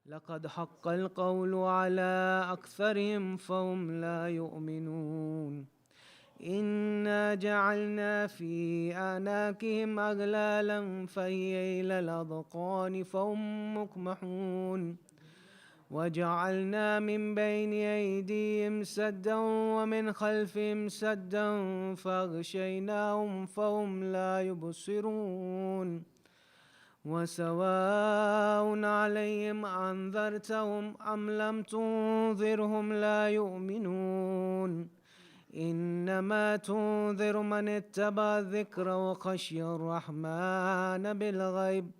لقد حق القول على أكثرهم فهم لا يؤمنون. إنا جعلنا في أعناقهم أغلالا فهي إلى الأذقان فهم مقمحون وجعلنا من بين أيديهم سدا ومن خلفهم سدا فأغشيناهم فهم لا يبصرون. وسواء عليهم أنذرتهم أم لم تنذرهم لا يؤمنون. إنما تنذر من اتبع الذكر وخشي الرحمن بالغيب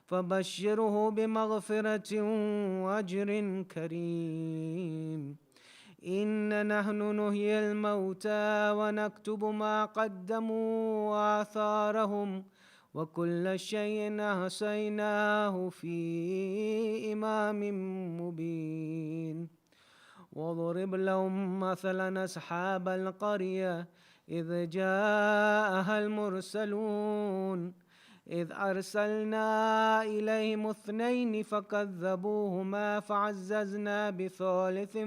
فبشره بمغفرة وأجر كريم. إن نحن نحيي الموتى ونكتب ما قدموا وآثارهم وكل شيء أحصيناه في إمام مبين. واضرب لهم مثلا أصحاب القرية إذ جاءها المرسلون إذ أرسلنا إليهم 2 فكذبوهما فعززنا بثالث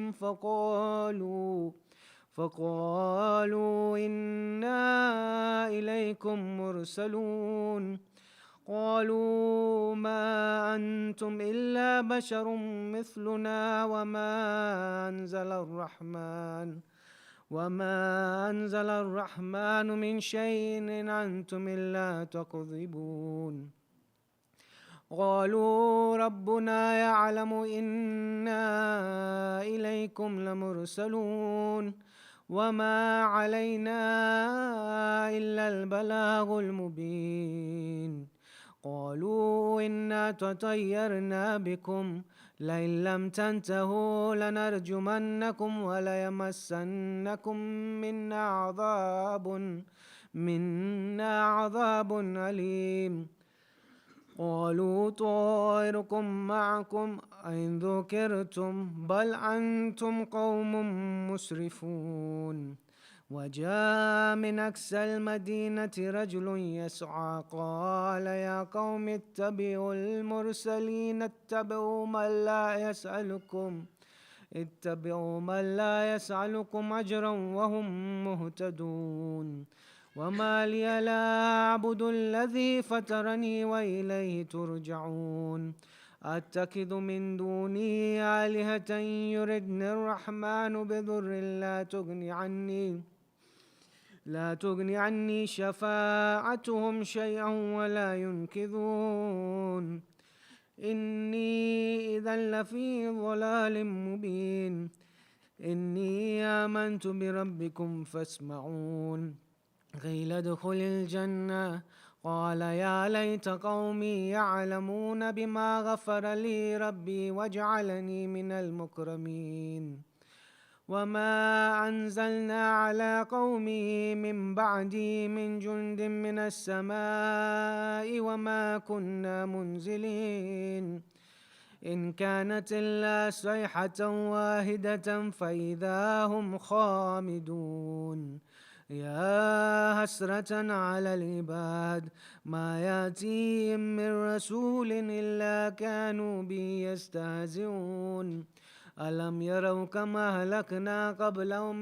فقالوا إنا إليكم مرسلون. قالوا ما أنتم إلا بشر مثلنا وما أنزل الرحمن من شيء إن أنتم إلا تكذبون. قالوا ربنا يعلم إنا إليكم لمرسلون وما علينا إلا البلاغ المبين. قالوا إنا تطيرنا بكم لئن لم تنتهوا لنرجمنكم وليمسنكم منا عذاب أليم. قالوا طائركم معكم أئن ذكرتم بل أنتم قوم مسرفون. وجاء من أقصى المدينة رجل يسعى قال يا قوم اتبعوا المرسلين اتبعوا من لا يسألكم أجرا وهم مهتدون. وما لي لا أعبد الذي فطرني وإليه ترجعون. أتخذ من دونه آلهة يردني الرحمن بضر لا تغني عني شفاعتهم شيئا ولا ينقذون. إني إذا لفي ضلال مبين. إني آمنت بربكم فاسمعون. قيل ادخل الجنة قال يا ليت قومي يعلمون بما غفر لي ربي وجعلني من المكرمين. وما أنزلنا على قومه من بعده من جند من السماء وما كنا منزلين. إن كانت إلا صيحة واحدة فإذا هم خامدون. يا حسرة على العباد ما يأتيهم من رسول إلا كانوا به يستهزئون. ألم يروا كما أهلكنا قبلهم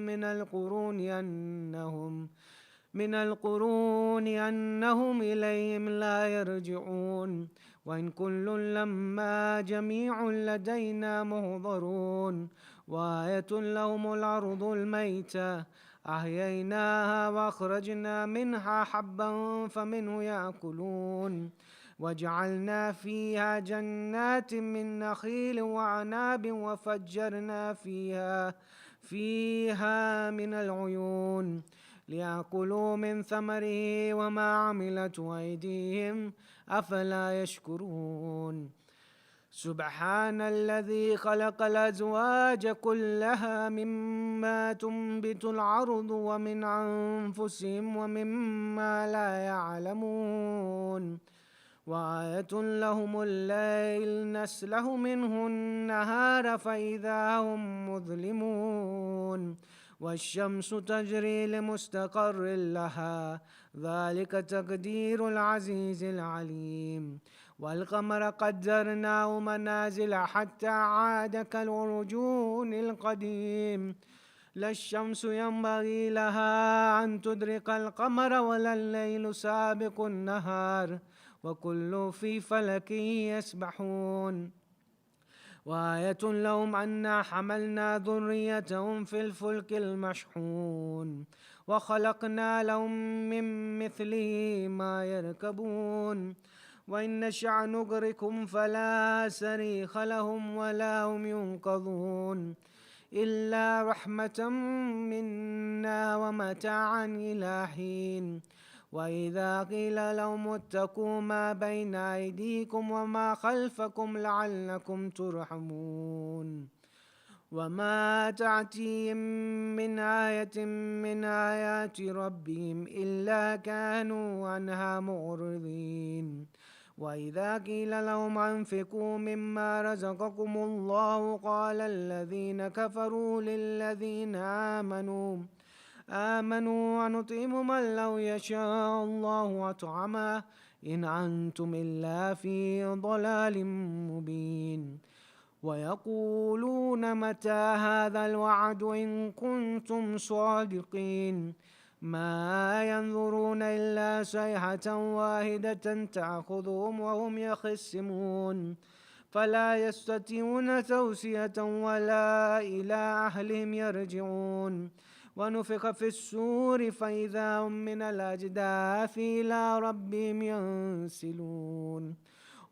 من القرون أنهم إليهم لا يرجعون. وإن كل لما جميع لدينا محضرون. وآية لهم الأرض الميتة أحييناها وأخرجنا منها حبا فمنه يأكلون. وجعلنا فيها جنات من نخيل وعناب وفجرنا فيها من العيون ليأكلوا من ثمره وما عملته أيديهم أفلا يشكرون. سبحان الذي خلق الأزواج كلها مما تنبت الأرض ومن أنفسهم ومما لا يعلمون. وآية لهم الليل نسلخ منه النهار فإذا هم مظلمون. والشمس تجري لمستقر لها ذلك تقدير العزيز العليم. والقمر قدرناه منازل حتى عاد كالعرجون القديم لا الشمس ينبغي لها أن تدرك القمر ولا الليل سابق النهار وكل في فلك يسبحون وآية لهم أنا حملنا ذريتهم في الفلك المشحون وخلقنا لهم من مثله ما يركبون وإن نشأ نغرقهم فلا صريخ لهم ولا هم ينقذون إلا رحمة منا ومتاعا إلى حين وإذا قيل لهم اتقوا ما بين أيديكم وما خلفكم لعلكم ترحمون وما تأتيهم من آية من آيات ربهم إلا كانوا عنها معرضين وإذا قيل لهم أنفقوا مما رزقكم الله قال الذين كفروا للذين آمنوا ونطعم من لو يشاء الله أطعمه إن أنتم إلا في ضلال مبين ويقولون متى هذا الوعد إن كنتم صادقين ما ينظرون إلا صيحة واحدة تأخذهم وهم يخصمون فلا يستطيعون توصية ولا إلى أهلهم يرجعون ونفخ في السور فإذا هم من الأجداث إلى ربهم ينسلون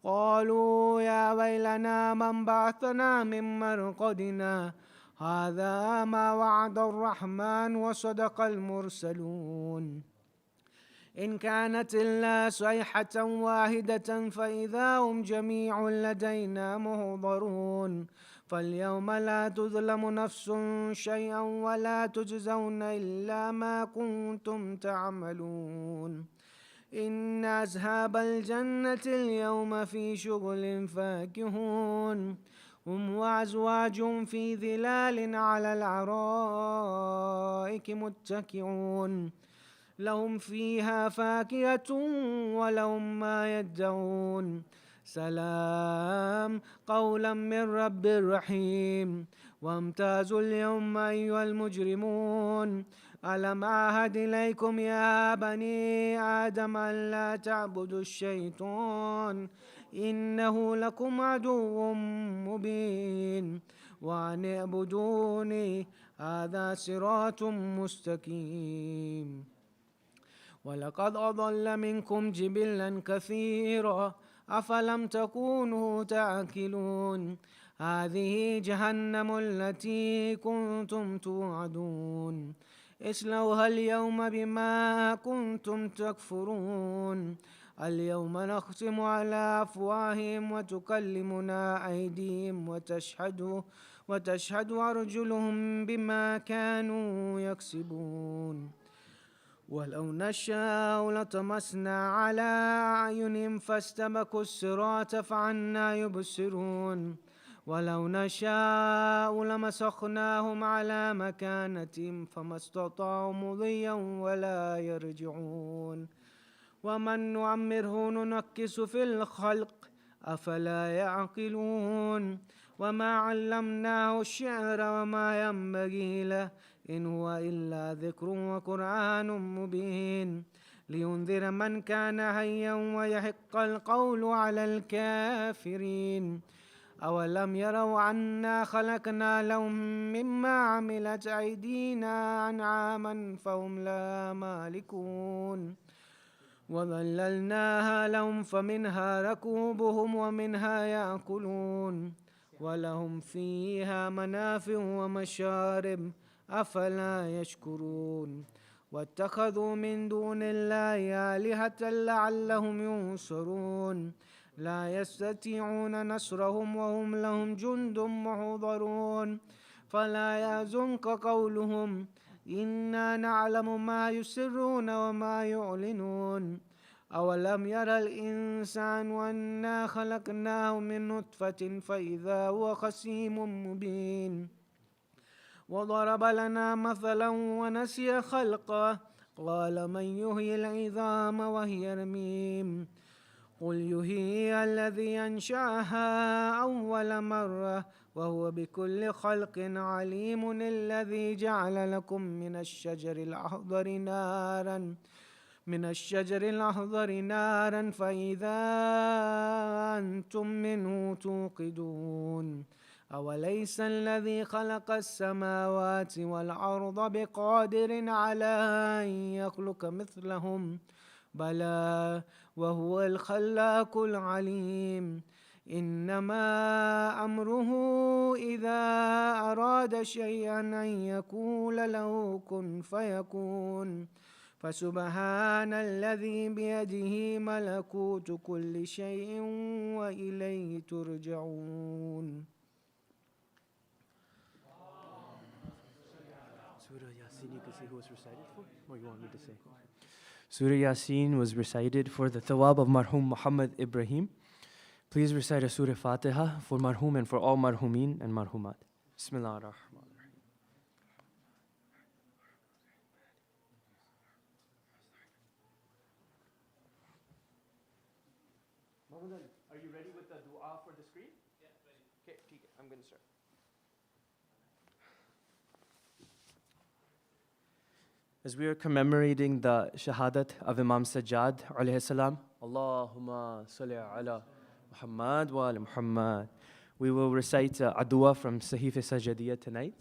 قالوا يا ويلنا من بعثنا من مرقدنا هذا ما وعد الرحمن وصدق المرسلون إن كانت إلا صيحة واحدة فإذا هم جميع لدينا محضرون فاليوم لا تظلم نفس شيئا ولا تجزون إلا ما كنتم تعملون إن أصحاب الجنة اليوم في شغل فاكهون هم وأزواجهم في ظلال على الأرائك متكئون لهم فيها فاكهة ولهم ما يدعون سلام قولا من رب رحيم وامتازوا اليوم أيها المجرمون ألم أعهد إليكم يا بني آدم أن لا تعبدوا الشيطان إنه لكم عدو مبين وأن اعبدوني هذا صراط مستقيم ولقد أضل منكم جبلا كثيرا أفلم تكونوا تأكلون هذه جهنم التي كنتم توعدون اصلوها اليوم بما كنتم تكفرون اليوم نختم على أفواههم وتكلمنا أيديهم وتشهد أرجلهم بما كانوا يكسبون ولو نشاء لطمسنا على أعينهم فاستبقوا الصراط فعنا يبصرون ولو نشاء لمسخناهم على مكانتهم فما استطاعوا مضيا ولا يرجعون ومن نعمره ننكس في الخلق أفلا يعقلون وما علمناه الشعر وما ينبغي له إن هو إلا ذكر وقرآن مبين لينذر من كان حيا ويحق القول على الكافرين أولم يروا أنا خلقنا لهم مما عملت أيدينا أنعاما فهم لا مالكون وظللناها لهم فمنها ركوبهم ومنها يأكلون ولهم فيها منافع ومشارب أفلا يشكرون واتخذوا من دون الله آلهة لعلهم ينصرون لا يستطيعون نصرهم وهم لهم جند محضرون فلا يحزنك قولهم إنا نعلم ما يسرون وما يعلنون أولم يرى الإنسان أنا خلقناه من نطفة فإذا هو خصيم مبين وضرب لنا مثلا ونسي خلقه قال من يحيي العظام وهي رميم قل يحييها الذي أنشأها أول مرة وهو بكل خلق عليم الذي جعل لكم من الشجر الأخضر نارا فإذا أنتم منه توقدون أوليس الذي خلق السماوات والأرض بقادر على أن يخلق مثلهم بلى وهو الخلاق العليم إنما أمره إذا أراد شيئا أن يقول له كن فيكون فسبحان الذي بيده ملكوت كل شيء وإليه ترجعون. Surah Yasin was recited for the thawab of Marhum Muhammad Ibrahim. Please recite a Surah Fatiha for Marhum and for all Marhumin and Marhumat. Bismillah ar-Rahman. Are you ready with the dua for the screen? Yeah, ready. Okay, I'm going to start. As we are commemorating the Shahadat of Imam as-Sajjad alayhi salam, Allahumma salli ala Muhammad wa ala Muhammad. We will recite a dua from Sahif Sajjadiyya tonight,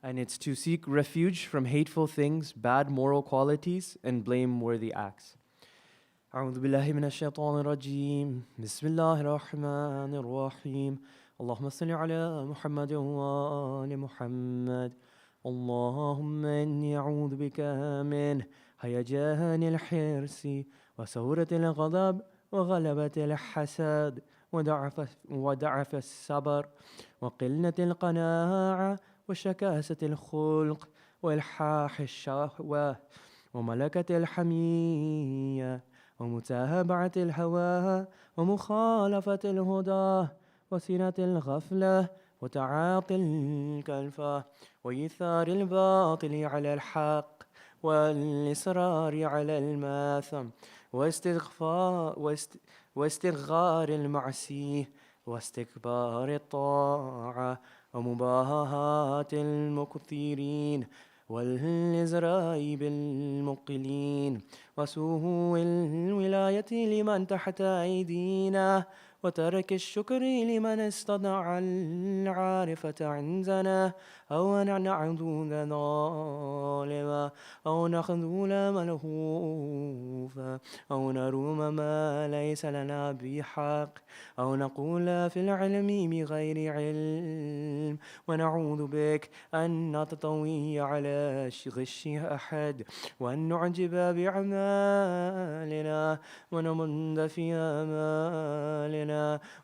and it's to seek refuge from hateful things, bad moral qualities, and blameworthy acts. أعوذ بالله من الشيطان الرجيم بسم الله الرحمن الرحيم اللهم صل على محمد وآل محمد اللهم إني أعوذ بك من هيجان الحرص وثورة الغضب وغلبة الحسد وضعف الصبر وقلة القناعة وشكاسة الخلق وإلحاح الشهوة وملكة الحمية ومتابعة الهوى ومخالفة الهدى وسنة الغفلة وتعاطي الكلفة وإيثار الباطل على الحق والإصرار على الماثم واستغفار المعصية واستكبار الطاعة ومباهاة المكثرين والإزراء بالمقلين وسوء الولاية لمن تحت أيدينا وترك الشكر لمن استطاع العارفة عندنا أو أن نعذوذ ظالما أو نخذول ملهوفا أو نروم ما ليس لنا بحق أو نقول في العلم بغير علم ونعوذ بك أن نتطوي على غش أحد وأن نعجب بأعمالنا ونمند في آمالنا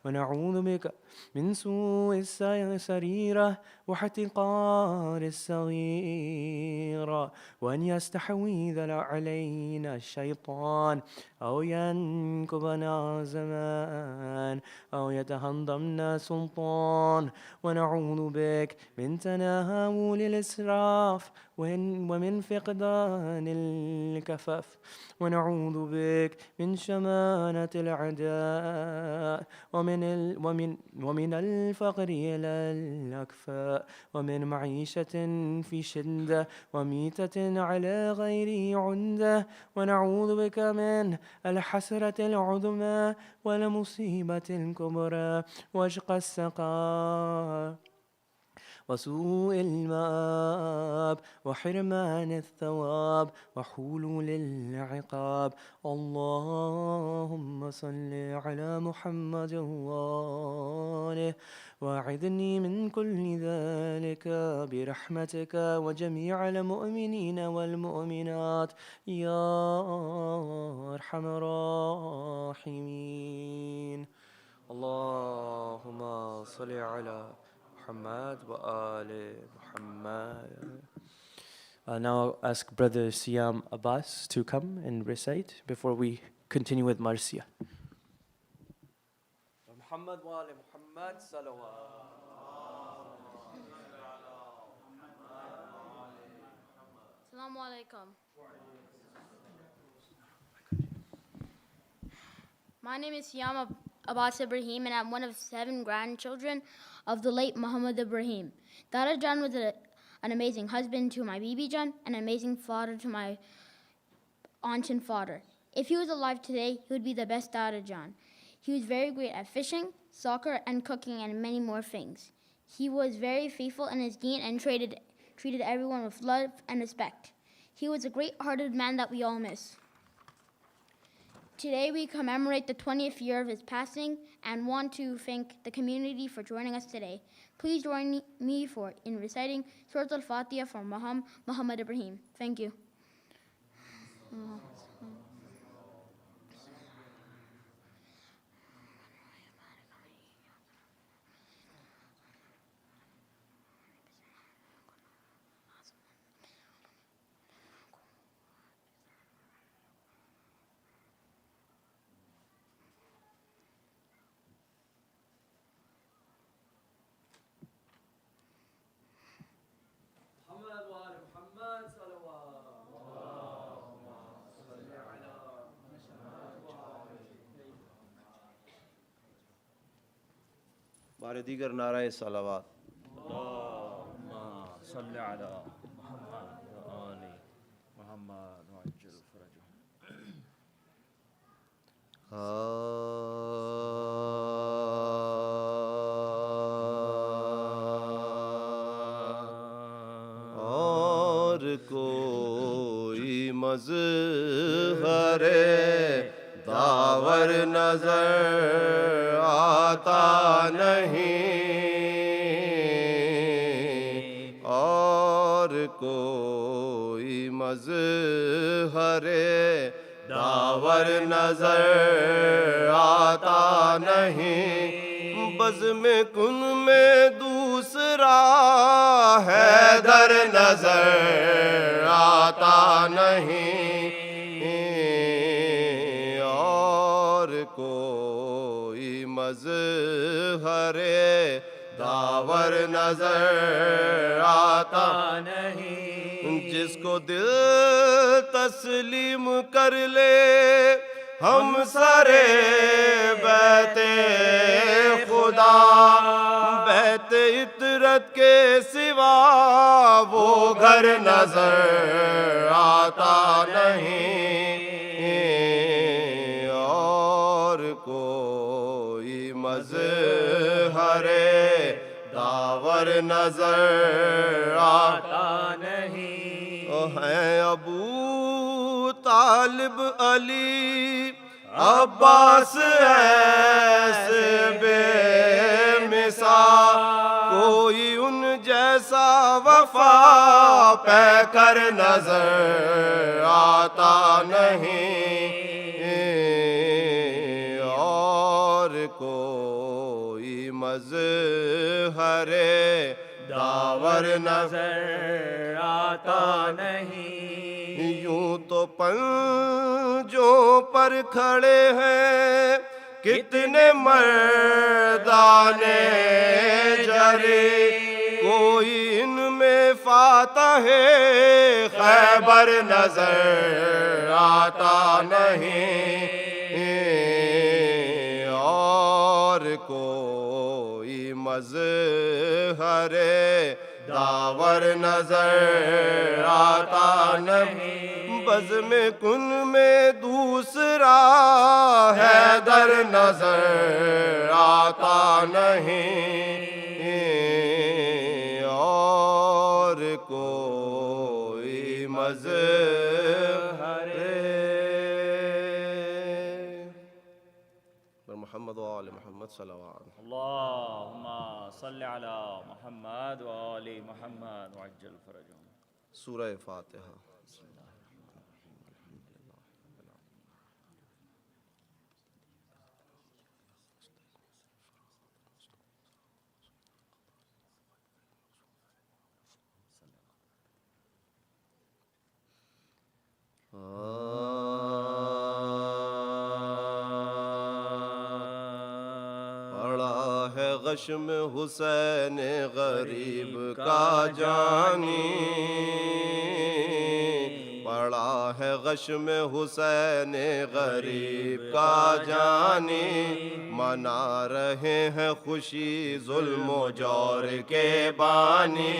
ونعوذ بك من سوء السريرة واحتقار الصغيرة وأن يستحوذ علينا الشيطان أو ينكبنا زمان أو يتهضمنا سلطان ونعوذ بك من تناول الإسراف ومن فقدان الكفف ونعوذ بك من شمانة الأعداء ومن الفقر إلى الأكفاء ومن معيشة في شدة وميتة على غير عندة ونعوذ بك من الحسرة العظمى والمصيبة الكبرى واشقى السقاء وسوء المآب وحرمان الثواب وحلول العقاب اللهم صل على محمد وآله واعذني من كل ذلك برحمتك وجميع المؤمنين والمؤمنات يا أرحم الراحمين اللهم صل على Muhammad wa ali Muhammad. I'll now ask Brother Siam Abbas to come and recite before we continue with Marcia. Muhammad wa ali Muhammad salawat. Assalamu alaikum. My name is Syed Aqeel Ibrahim, and I'm one of 7 grandchildren of the late Muhammad Ibrahim. Dada Jan was an amazing husband to my Bibi Jan and an amazing father to my aunt and father. If he was alive today, he would be the best Dada Jan. He was very great at fishing, soccer, and cooking, and many more things. He was very faithful in his deen and treated everyone with love and respect. He was a great-hearted man that we all miss. Today we commemorate the 20th year of his passing and want to thank the community for joining us today. Please join me in reciting Surah Al-Fatiha for Muhammad Ibrahim. Thank you. بار دیگر نعرہ صلوات. اللہم صلی علی محمد و آل محمد وعجل فرجهم. اور کوئی مظہر داور نظر آتا نہیں، اور کوئی مظہر داور نظر آتا نہیں، بزم کن میں دوسرا حیدر نظر آتا نہیں، اور کوئی مظہر داور نظر آتا نہیں، جس کو دل تسلیم کر لے ہم سرے بیت خدا، بیت عطرت کے سوا وہ گھر نظر آتا نہیں، اور کوئی مظہر داور نظر آتا نہیں، ہیں ابو طالب علی عباس ایسے بے مثال، کوئی ان جیسا وفا پہ کر نظر آتا نہیں، اور کوئی مظہر داور نظر آتا نہیں، یوں تو پنجوں پر کھڑے ہیں کتنے مردان جری، کوئی ان میں فاتح خیبر نظر آتا نہیں، اور کوئی مظہر داور نظر آتا نہیں، بزم کن میں دوسرا حیدر نظر آتا نہیں، اور کوئی مظہر محمد و آل محمد صلوات. اللہم صلی علی محمد و آل محمد وعجل فرجهم. سورہ فاتحہ. غشم حسین غریب کا جانی، پڑا ہے غشم حسین غریب کا جانی، منا رہے ہیں خوشی ظلم و جور کے بانی،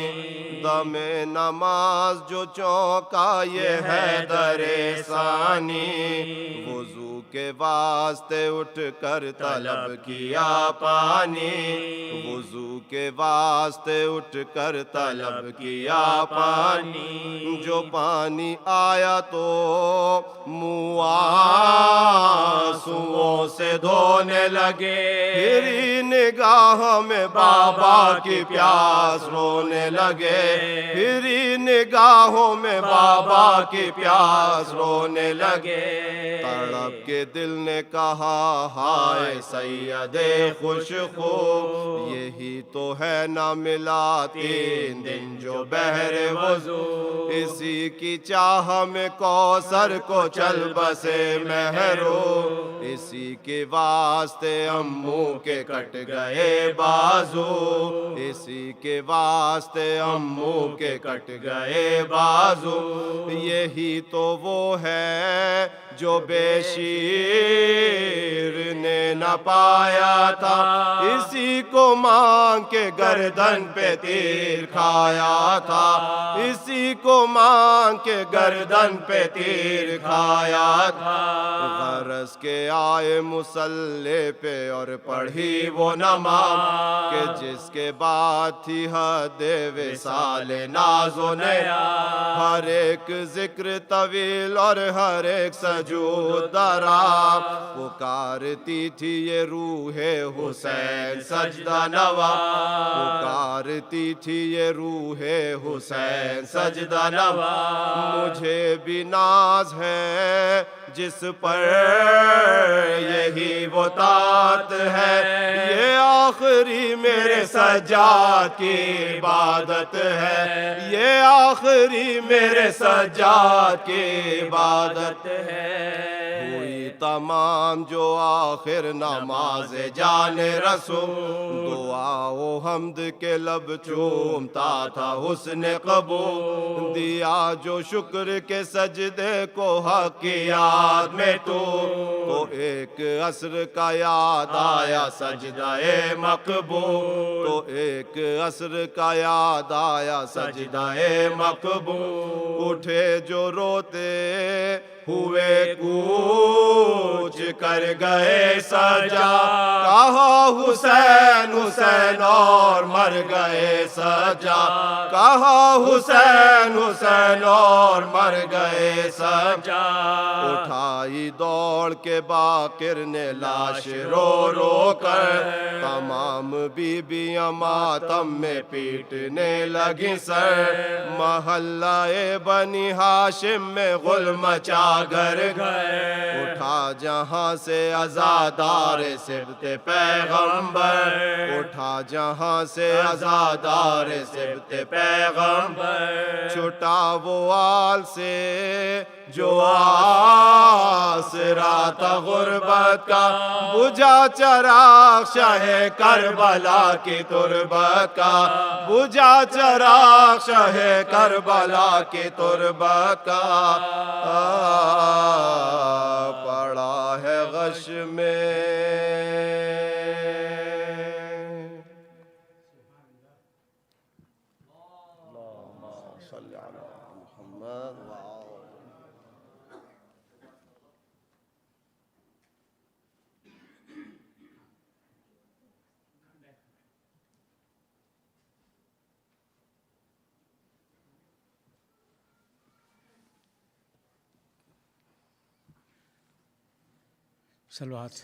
دم نماز جو چونکا یہ ہے در ثانی، وضو کے واسطے اٹھ کر طلب کیا پانی، وضو کے واسطے اٹھ کر طلب کیا پانی، جو پانی آیا تو منہ آنسوؤں سے دھونے لگے، پھری نگاہ میں بابا کی پیاس رونے لگے، پھری نگاہوں میں بابا کی پیاس رونے لگے، تڑپ کے دل نے کہا ہائے سید خوش خو، یہی تو ہے نہ ملا 3 دن جو بہر وضو، اسی کی چاہ میں کوثر کو چل بسے مہرو، اسی کے واسطے امو کے کٹ گئے بازو، اسی کے واسطے امو کے کٹ گئے بازو، یہی تو وہ ہے جو بے شیر نے نہ پایا تھا، اسی کو مانگ کے گردن پہ تیر کھایا تھا، اسی کو مانگ کے گردن پہ تیر کھایا تھا، غرض کے آئے مصلی پہ اور پڑھی وہ نماز کہ جس کے بعد تھی حد وصال ناز و نیا، ہر ایک ذکر طویل اور ہر ایک سجود درا، پکارتی تھی یہ روح حسین سجدہ نوا، پکارتی تھی یہ روح حسین سجدہ نوا، مجھے بھی ناز ہے جس پر یہی وہ طاعت ہے، یہ آخری میرے سجاد کی عبادت ہے، یہ آخری میرے سجاد کی عبادت ہے، ہوئی تمام جو آخر نماز جان رسول، دعا و حمد کے لب چومتا تھا حسن قبول، دیا جو شکر کے سجدے کو حق کی یاد میں تو ایک عصر کا یاد آیا سجدہ مقبول، تو ایک عصر کا یاد آیا سجدہ مقبول، اٹھے جو روتے ہوئے کوچ کر گئے سجا، کہا حسین حسین اور مر گئے سجا، کہا حسین حسین اور مر گئے سجا، اٹھائی دوڑ کے باقر نے لاش رو رو کر، تمام بیویاں ماتم میں پیٹنے لگی سر، محلہ بنی ہاشم میں غل مچا گھر گھر، اٹھا جہاں سے عزادار سبط پیغمبر، اٹھا جہاں سے عزادار سبط پیغمبر، چھٹا وہ آل سے جو آسرا تھا غربت کا، بجھا چراغ شاہ کربلا کی تربت کا، بجھا چراغ شاہ کربلا کی تربت کا، پڑا ہے غش میں صلی علی محمد صلوات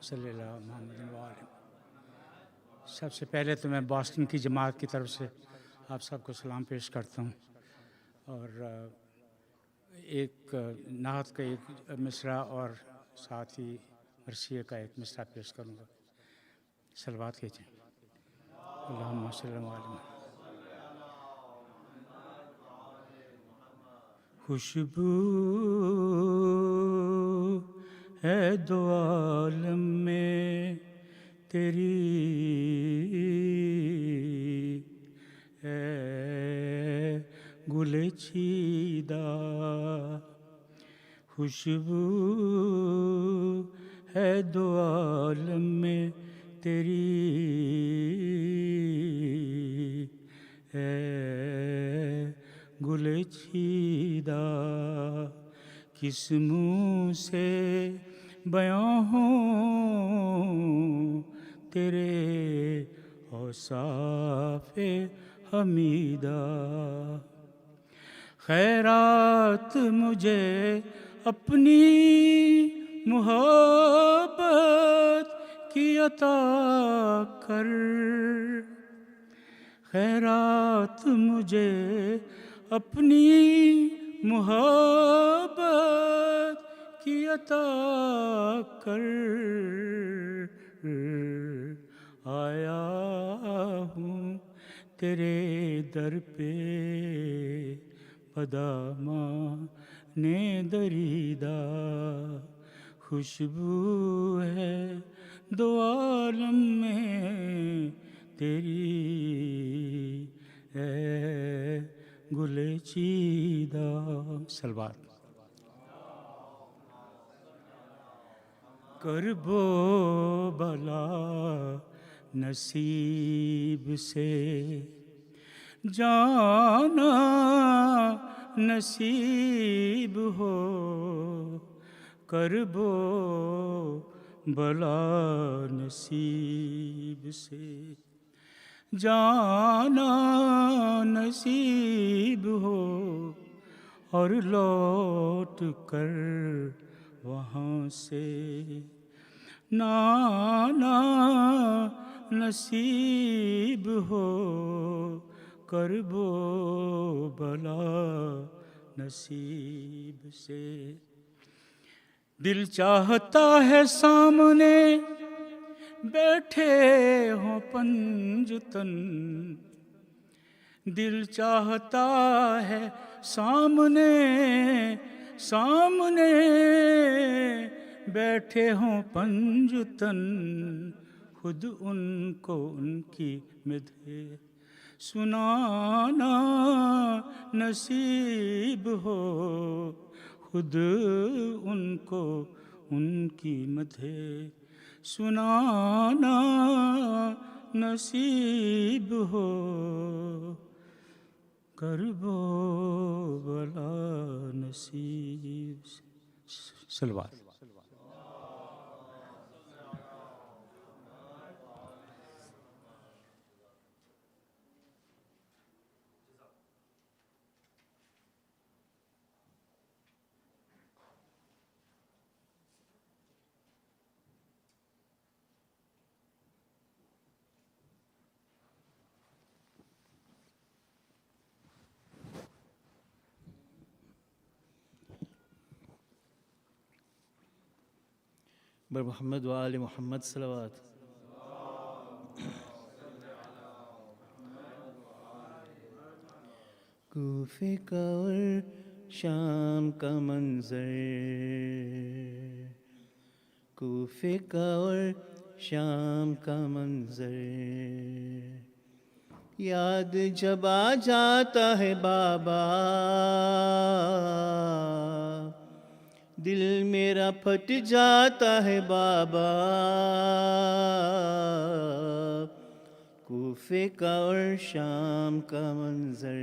صلی اللہ محمد وآلہ۔ سب سے پہلے تو میں باسٹن کی جماعت کی طرف سے آپ سب کو سلام پیش کرتا ہوں، اور ایک نعت کا ایک مصرع اور ساتھ ہی مرثیے کا ایک مصرع پیش کروں گا۔ صلوات کیجئے۔ اللہم صلی اللہ علیہ وسلم۔ خوشبو ہے دو عالم میں تیری، اے گل چیدہ خوشبو ہے دو عالم میں تیری اے گل چیدہ کس منہ سے بیاں ہوں تیرے اوصاف حمیدہ خیرات مجھے اپنی محبت کی عطا کر خیرات مجھے اپنی محبت کی عطا کر آیا ہوں تیرے در پہ بدامان دریدہ خوشبو ہے دو عالم میں تیری اے گل چیدہ سلوات کرب و بلا نصیب سے جانا نصیب ہو کرب و بلا نصیب سے جانا نصیب ہو اور لوٹ کر وہاں سے نانا نصیب ہو کرب و بلا نصیب سے دل چاہتا ہے سامنے بیٹھے ہوں پنجتن دل چاہتا ہے سامنے بیٹھے ہوں پنجتن خود ان کو ان کی مدح سنانا نصیب ہو خود ان کو ان کی مدح سنانا نصیب ہو کرب و بلا نصیب سلوات بر محمد و آل محمد صلوات کوفے کا اور شام کا منظر کوفے کا اور شام کا منظر یاد جب آ جاتا ہے بابا دل میرا پھٹ جاتا ہے بابا کوفے کا اور شام کا منظر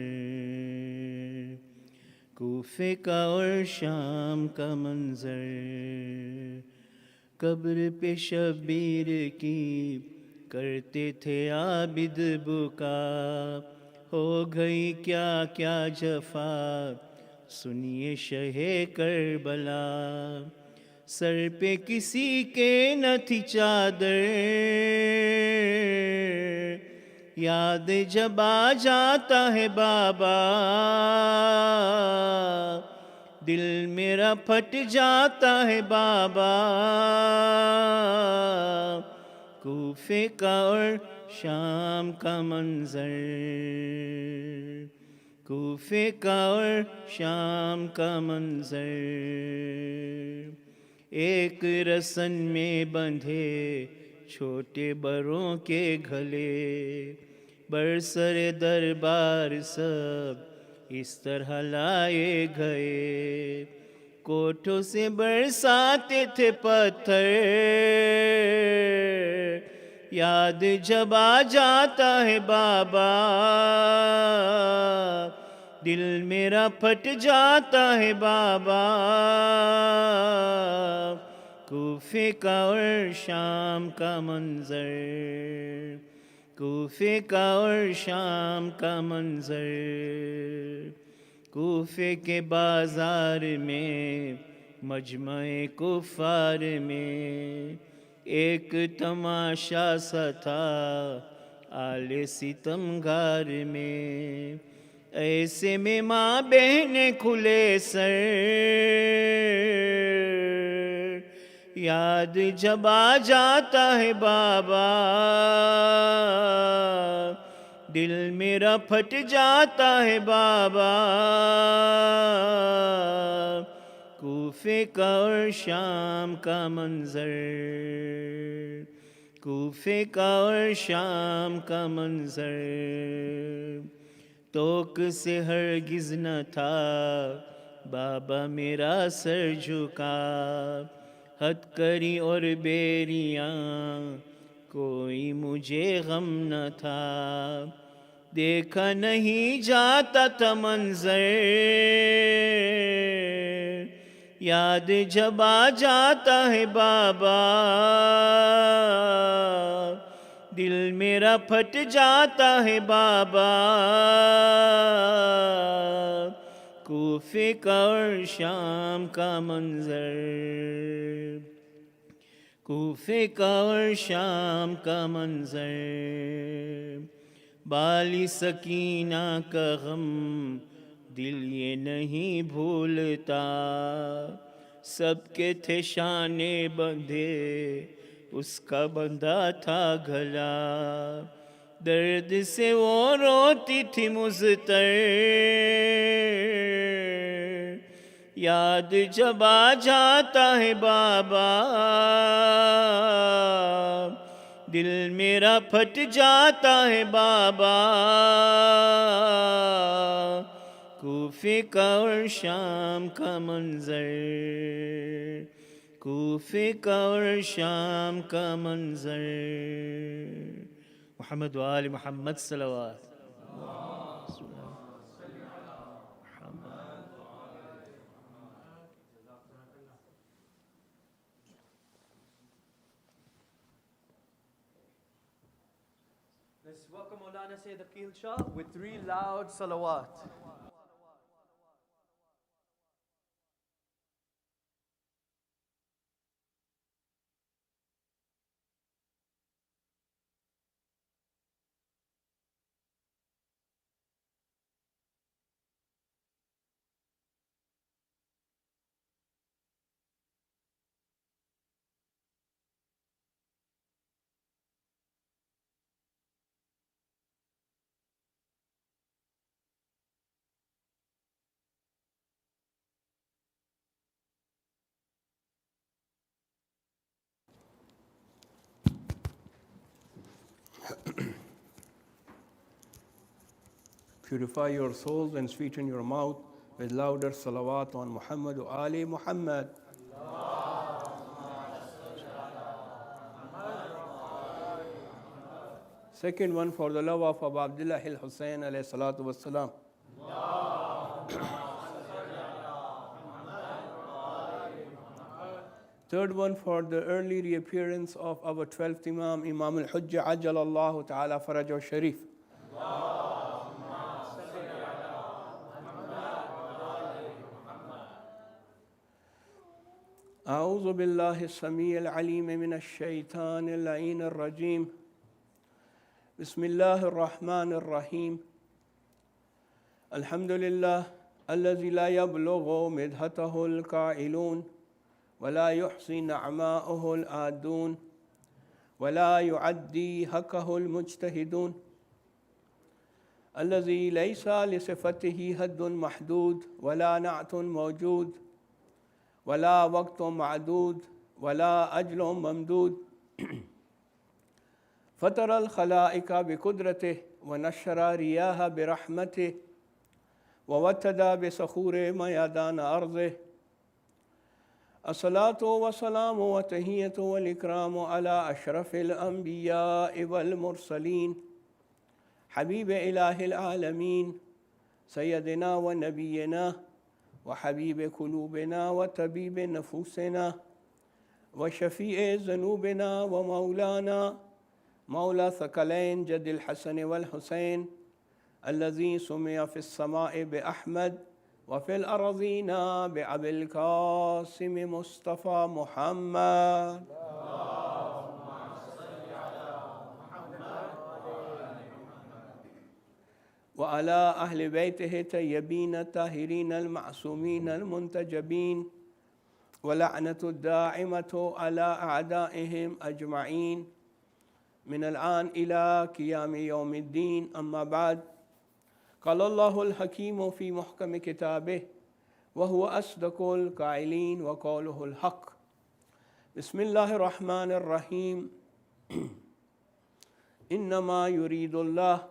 کوفے کا اور شام کا منظر قبر پہ شبیر کی کرتے تھے عابد بکا ہو گئی کیا کیا جفا سنیے شہ کربلا سر پہ کسی کے نہ تھی چادر یاد جب آ جاتا ہے بابا دل میرا پھٹ جاتا ہے بابا کوفے کا اور شام کا منظر کوفے کا اور شام کا منظر ایک رسن میں بندھے چھوٹے بروں کے گھلے برسر دربار سب اس طرح لائے گئے، کوٹھوں سے برساتے تھے پتھر، یاد جب آ جاتا ہے بابا دل میرا پھٹ جاتا ہے بابا، کوفے کا اور شام کا منظر، کوفے کا اور شام کا منظر، کوفے کے بازار میں مجمع کفار میں ایک تماشا سا تھا آل ستمگار میں، ایسے میں ماں بہنیں کھلے سر، یاد جب آ جاتا ہے بابا دل میرا پھٹ جاتا ہے بابا، کوفے کا اور شام کا منظر، کوفے کا اور شام کا منظر، توک سے ہرگز نہ تھا بابا میرا سر جھکا، ہتکری اور بیریاں کوئی مجھے غم نہ تھا، دیکھا نہیں جاتا تھا منظر، یاد جب آ جاتا ہے بابا دل میرا پھٹ جاتا ہے بابا، کوفے کا اور شام کا منظر، کوفے کا اور شام کا منظر، بالی سکینہ کا غم دل یہ نہیں بھولتا، سب کے تھے شانے بندھے اس کا بندھا تھا گھلا، درد سے وہ روتی تھی مضطر، یاد جب آ جاتا ہے بابا دل میرا پھٹ جاتا ہے بابا، کوفے کا اور شام کا منظر، کوفے کا اور شام کا منظر، محمد و آل محمد صلوات۔ Let's welcome Maulana Syed Aqeel Shah with 3 loud salawat. Purify your souls and sweeten your mouth with louder salawat on Muhammad wa Ali Muhammad. Second one for the love of Abu Abdullah al-Hussein alayhi salatu wassalam. Third one for the early reappearance of our 12th Imam, Imam al-Hujjah Ajjalallahu Ta'ala Farajahu Sharif. أعوذ بالله السميع العليم من الشيطان اللعين الرجيم بسم الله الرحمن الرحيم الحمد لله الذي لا يبلغ مدحته القائلون ولا يحصي نعماءه الآدون ولا يعدي حقه المجتهدون الذي ليس لصفته حد محدود ولا نعت موجود ولا وقت معدود ولا أجل ممدود فطر الخلائق بقدرته ونشر رياها برحمته ووتدى بصخور ميادان أرضه. الصلاة والسلام والتحية والإكرام على أشرف الأنبياء والمرسلين حبيب إله العالمين سيدنا ونبينا وحبيب قلوبنا وطبيب نفوسنا وشفيع ذنوبنا ومولانا مولى ثقلين جد الحسن والحسين الذي سمي في السماء بأحمد وفي الأرضين بأبي القاسم مصطفى محمد. وعلى أهل بيته الطيبين الطاهرين المعصومين المنتجبين ولعنة الداعمة على أعدائهم أجمعين من الآن إلى قيام يوم الدين. أما بعد، قال الله الحكيم في محكم كتابه وهو أصدق القائلين وقوله الحق. بسم الله الرحمن الرحيم. إنما يريد الله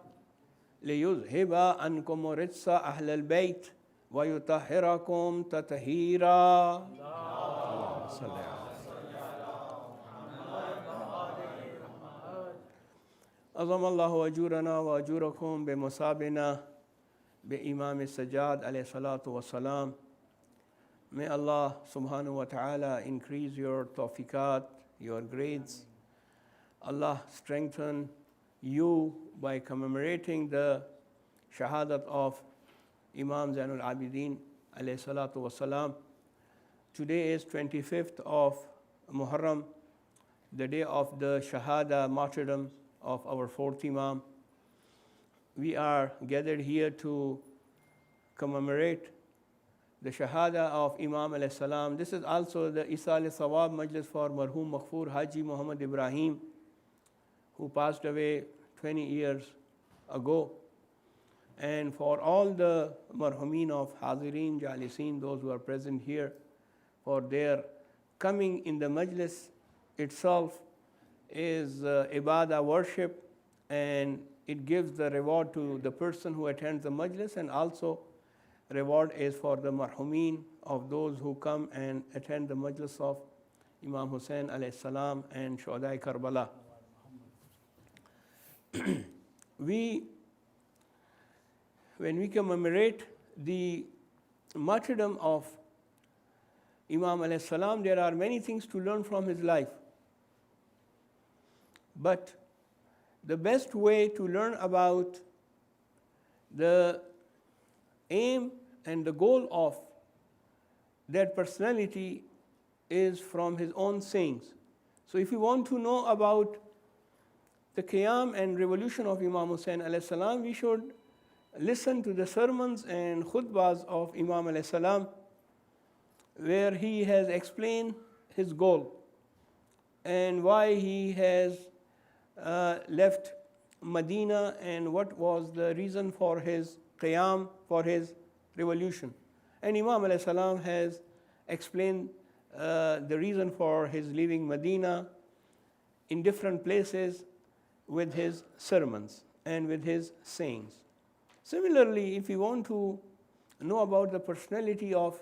ليذهب عنكم رجس أهل البيت ويطهركم تطهيرا. اللهم صل على عظم الله أجورنا وأجوركم بمصابنا بإمام السجاد عليه الصلاة والسلام. May Allah subhanahu wa ta'ala increase your tawfiqat, your grades. Allah strengthen you by commemorating the shahadat of Imam Zainul Abidin alayhi salatu wasalam. Today is 25th of Muharram, the day of the Shahada martyrdom of our fourth Imam. We are gathered here to commemorate the Shahada of Imam alayhi salam. This is also the Isal Sawab Majlis for Marhum Maghfur Haji Muhammad Ibrahim, who passed away 20 years ago. And for all the marhumin of Hazirin, Jalisin, those who are present here, for their coming in the majlis itself is ibadah, worship, and it gives the reward to the person who attends the majlis, and also reward is for the marhumin of those who come and attend the majlis of Imam Hussain alayhi salam and Shuhada Karbala. When we commemorate the martyrdom of Imam alayhi salam, there are many things to learn from his life. But the best way to learn about the aim and the goal of that personality is from his own sayings. So if you want to know about the Qiyam and revolution of Imam Hussain alayhi salam, we should listen to the sermons and khutbahs of Imam alayhi salam, where he has explained his goal and why he has left Medina and what was the reason for his Qiyam, for his revolution. And Imam alayhi salam has explained the reason for his leaving Medina in different places with his sermons and with his sayings. Similarly, if you want to know about the personality of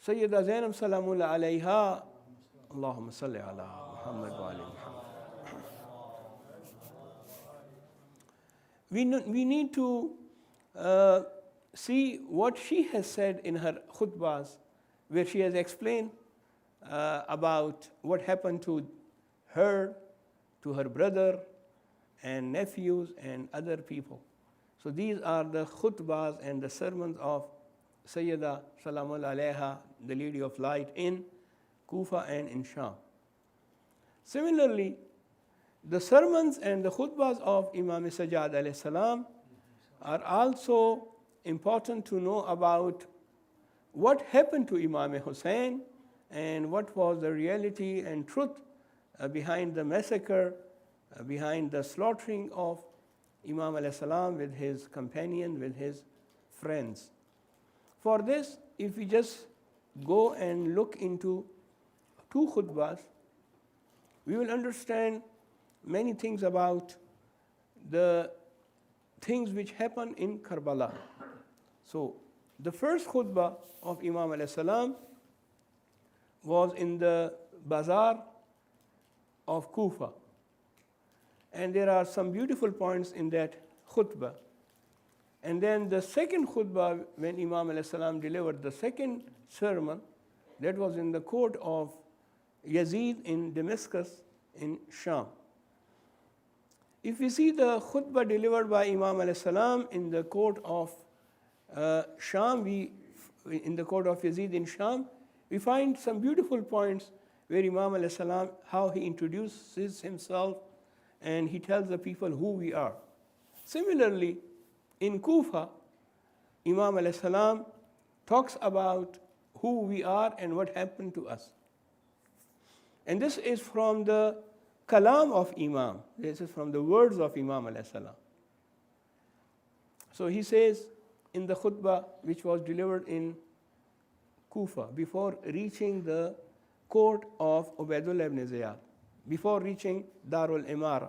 Sayyida Zainab Salamullah alayha, Allahumma salli ala Muhammad wa ali Muhammad. We need to see what she has said in her khutbahs, where she has explained about what happened to her brother and nephews and other people. So these are the khutbahs and the sermons of Sayyida Salamullah alayha, the Lady of Light, in Kufa and in Sham. Similarly, the sermons and the khutbahs of Imam as-Sajjad alayhi salam are also important to know about what happened to Imam Hussain and what was the reality and truth behind the massacre, behind the slaughtering of Imam alayhi salam with his companion, with his friends. For this, if we just go and look into two khutbahs, we will understand many things about the things which happened in Karbala. So the first khutbah of Imam alayhi salam was in the bazaar of Kufa. And there are some beautiful points in that khutbah. And then the second khutbah, when Imam alayhi salam delivered the second sermon, that was in the court of Yazid in Damascus in Sham. If we see the khutbah delivered by Imam alayhi salam in the court of Sham, in the court of Yazid in Sham, we find some beautiful points where Imam alayhi salam, how he introduces himself and he tells the people who we are. Similarly, in Kufa, Imam alayhi salam talks about who we are and what happened to us. And this is from the kalam of Imam. This is from the words of Imam alayhi salam. So he says in the khutbah which was delivered in Kufa before reaching the court of Ubaidullah ibn Ziyad, before reaching Darul Imara,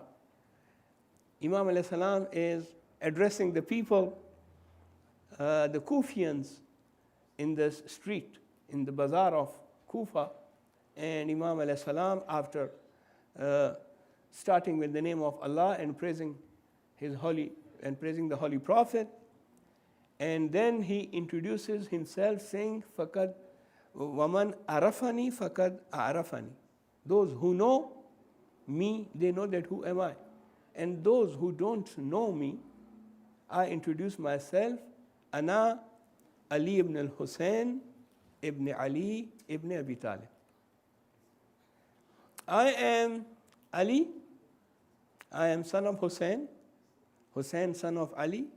Imam alayhi salam is addressing the people, the Kufians in the street, in the bazaar of Kufa. And Imam alayhi salam, after starting with the name of Allah and praising the Holy Prophet, and then he introduces himself saying, "Faqad waman arafani faqad arafani." Those who know me, they know that who am I. And those who don't know me, I introduce myself, Ana Ali ibn al-Hussein ibn Ali ibn Abi Talib. I am Ali, I am son of Hussein, Hussein son of Ali,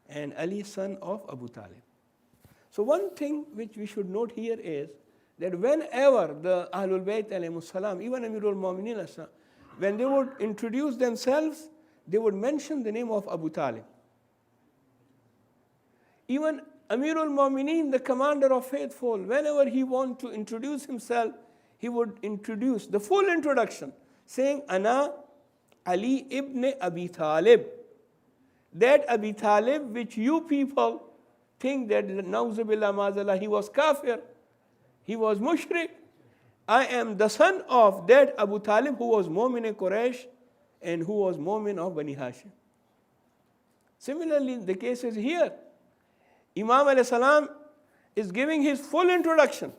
and Ali son of Abu Talib. So one thing which we should note here is that whenever the Ahlul Bayt alayhimus salam, even Amirul Mu'mineen, when they would introduce themselves, they would mention the name of Abu Talib. Even Amirul Mu'mineen, the commander of faithful, whenever he wanted to introduce himself, he would introduce the full introduction, saying, Ana Ali ibn Abi Talib. That Abi Talib which you people think that Nauzubillah Mazallah, he was kafir, he was mushrik. I am the son of that Abu Talib who was Mu'min Quraysh and who was Mu'min of Bani Hashim. Similarly, the case is here. Imam alayhi salam is giving his full introduction,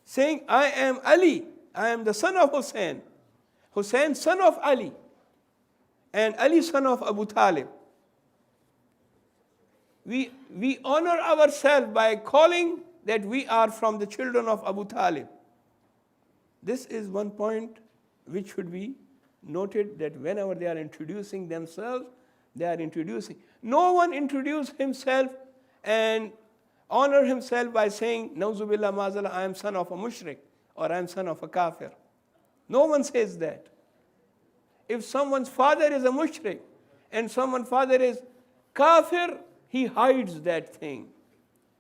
saying, I am Ali, I am the son of Hussein, Hussein son of Ali, and Ali son of Abu Talib. We honor ourselves by calling that we are from the children of Abu Talib. This is one point which should be noted, that whenever they are introducing themselves, they are introducing. No one introduced himself and honor himself by saying, Nauzubillah Mazala, I am son of a mushrik or I am son of a kafir. No one says that. If someone's father is a mushrik and someone's father is kafir, he hides that thing.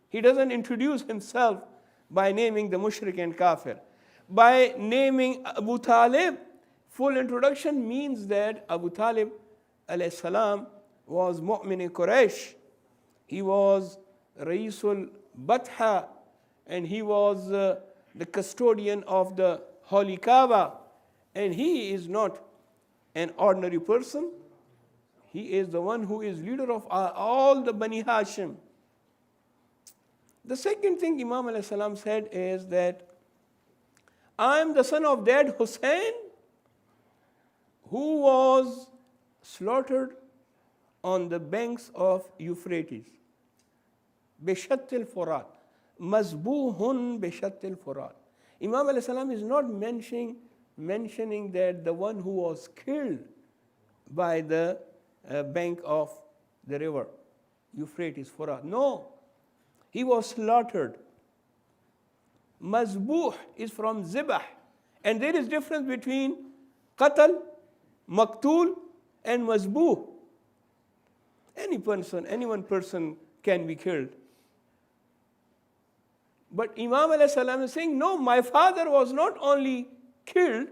He doesn't introduce himself by naming the mushrik and kafir. By naming Abu Talib, full introduction means that Abu Talib alayhi salam was Mu'min Quraysh. He was Raisul Batha, and he was the custodian of the Holy Kaaba. And he is not an ordinary person. He is the one who is leader of all the Bani Hashim. The second thing Imam alayhi salam said is that I am the son of that Hussein who was slaughtered on the banks of Euphrates. Bishattil Furat. Mazbuhun Bishattil Furat. Imam alayhi salam is not mentioning that the one who was killed by the bank of the river Euphrates, Furat. No, he was slaughtered. Mazbuh is from zibah, and there is difference between qatal, maktul, and mazbuh. Any one person can be killed. But Imam alayhi salam is saying, no, my father was not only killed,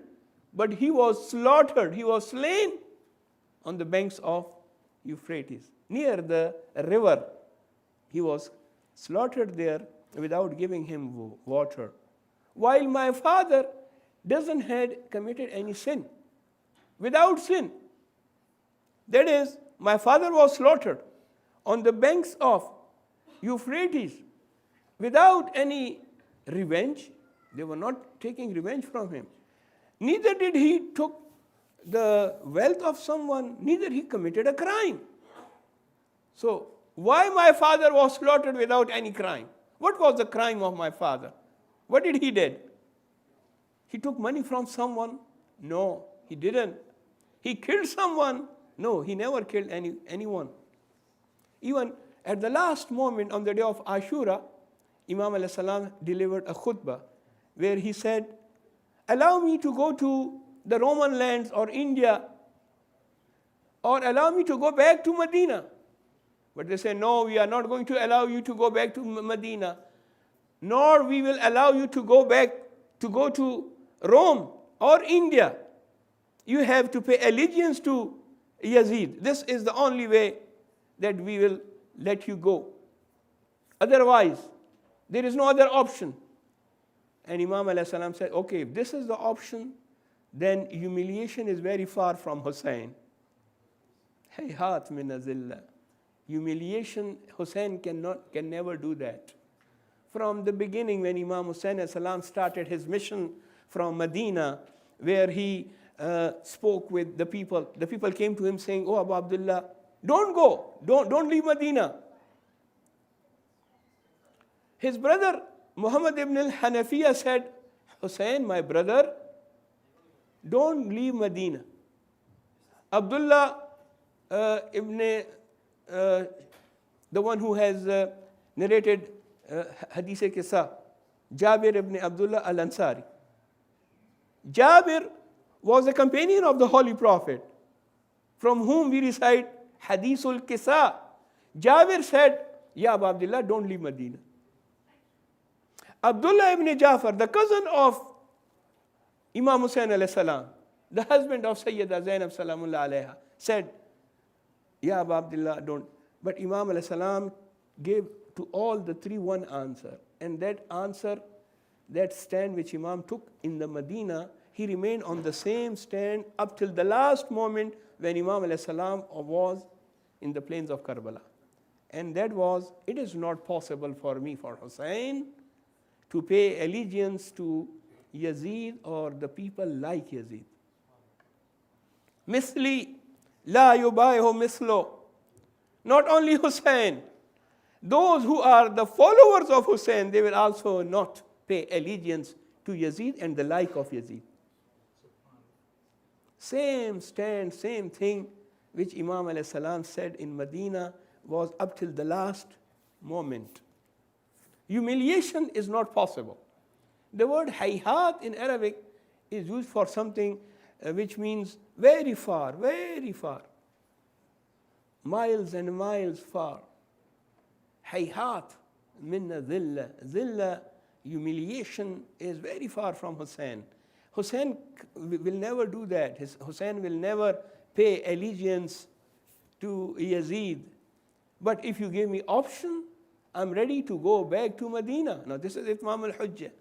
but he was slaughtered, he was slain on the banks of Euphrates, near the river he was slaughtered there without giving him water. While my father doesn't had committed any sin, without sin. That is, my father was slaughtered on the banks of Euphrates without any revenge. They were not taking revenge from him. Neither did he took the wealth of someone, neither he committed a crime. So, why my father was slaughtered without any crime? What was the crime of my father? What did he did? He took money from someone? No, he didn't. He killed someone? No, he never killed anyone. Even at the last moment on the day of Ashura, Imam as-Salam delivered a khutbah where he said, allow me to go to the Roman lands or India, or allow me to go back to Medina. But they say, no, we are not going to allow you to go back to Medina, nor we will allow you to go back to go to Rome or India. You have to pay allegiance to Yazid. This is the only way that we will let you go. Otherwise, there is no other option. And Imam as-Salam said, okay, if this is the option, then humiliation is very far from Hussein. Hayhat min azillah. Humiliation, Hussein can never do that. From the beginning, when Imam Hussein as-Salam started his mission from Medina, where he spoke with the people came to him saying, oh Abu Abdullah, don't go, don't leave Medina. His brother Muhammad ibn al-Hanafiya said, Hussein, my brother, don't leave Medina. Abdullah the one who has narrated Hadith Qissa, Jabir ibn Abdullah al-Ansari. Jabir was a companion of the Holy Prophet, from whom we recite Hadithul Qissa. Jabir said, Ya Abu Abdullah, don't leave Medina. Abdullah ibn Jafar, the cousin of Imam Hussein alayhi salam, the husband of Sayyida Zainab salamullah alayha, said, Ya Abu Abdullah, don't. But Imam alayhi salam gave to all the three one answer. And that answer, that stand which Imam took in the Medina, he remained on the same stand up till the last moment when Imam alayhi salam was in the plains of Karbala. And that was, it is not possible for me, for Hussein, to pay allegiance to Yazid or the people like Yazid. Misli la yubayhu mislo. Not only Hussein, those who are the followers of Hussein, they will also not pay allegiance to Yazid and the like of Yazid. Same stand, same thing which Imam alayhi salam said in Medina was up till the last moment. Humiliation is not possible. The word hayhat in Arabic is used for something which means very far, miles and miles far. Hayhat minna zilla. Zilla, humiliation, is very far from Hussein. Hussein will never do that. Hussein will never pay allegiance to Yazid. But if you give me option, I'm ready to go back to Medina. Now this is Itmam al-Hujjah.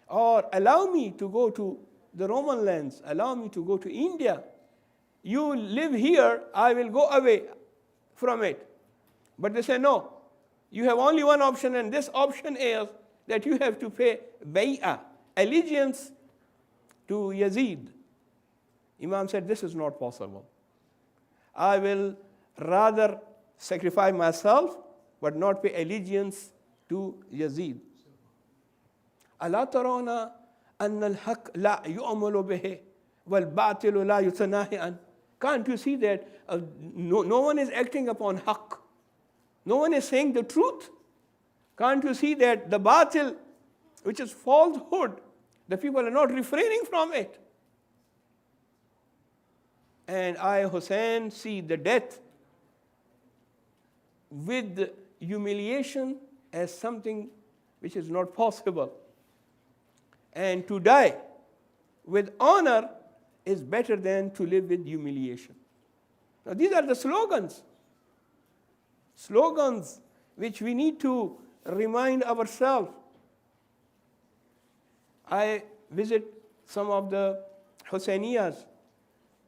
Or allow me to go to the Roman lands. Allow me to go to India. You live here, I will go away from it. But they say, no, you have only one option, and this option is that you have to pay bay'ah, allegiance to Yazid. Imam said, this is not possible. I will rather sacrifice myself, but not pay allegiance to Yazid. ألا ترون أن الحق لا يؤمل به والباطل لا يتناهي عنه. Can't you see that no one is acting upon haqq? No one is saying the truth. Can't you see that the batil, which is falsehood, the people are not refraining from it? And I, Hussein, see the death with humiliation as something which is not possible. And to die with honor is better than to live with humiliation. Now these are the slogans. Slogans which we need to remind ourselves. I visit some of the Husainiyas,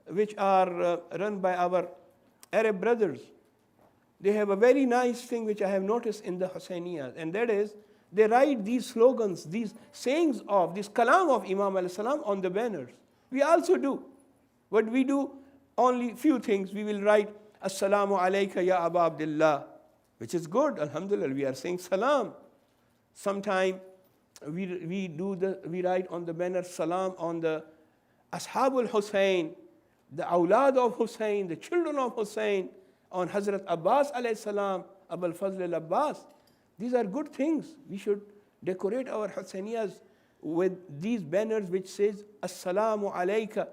which are run by our Arab brothers. They have a very nice thing which I have noticed in the Husainiyas, and that is they write these slogans, these sayings of, this kalam of Imam al-Salam on the banners. We also do. But we do only few things. We will write, Assalamu alayka ya Aba Abdullah, which is good, alhamdulillah, we are saying salam. Sometime we write on the banner salam on the Ashabul Hussein, the awlad of Hussein, the children of Hussein, on Hazrat Abbas alayhi salam, Abul Fazl al-Abbas. These are good things. We should decorate our Husainiyas with these banners which says Assalamu alayka.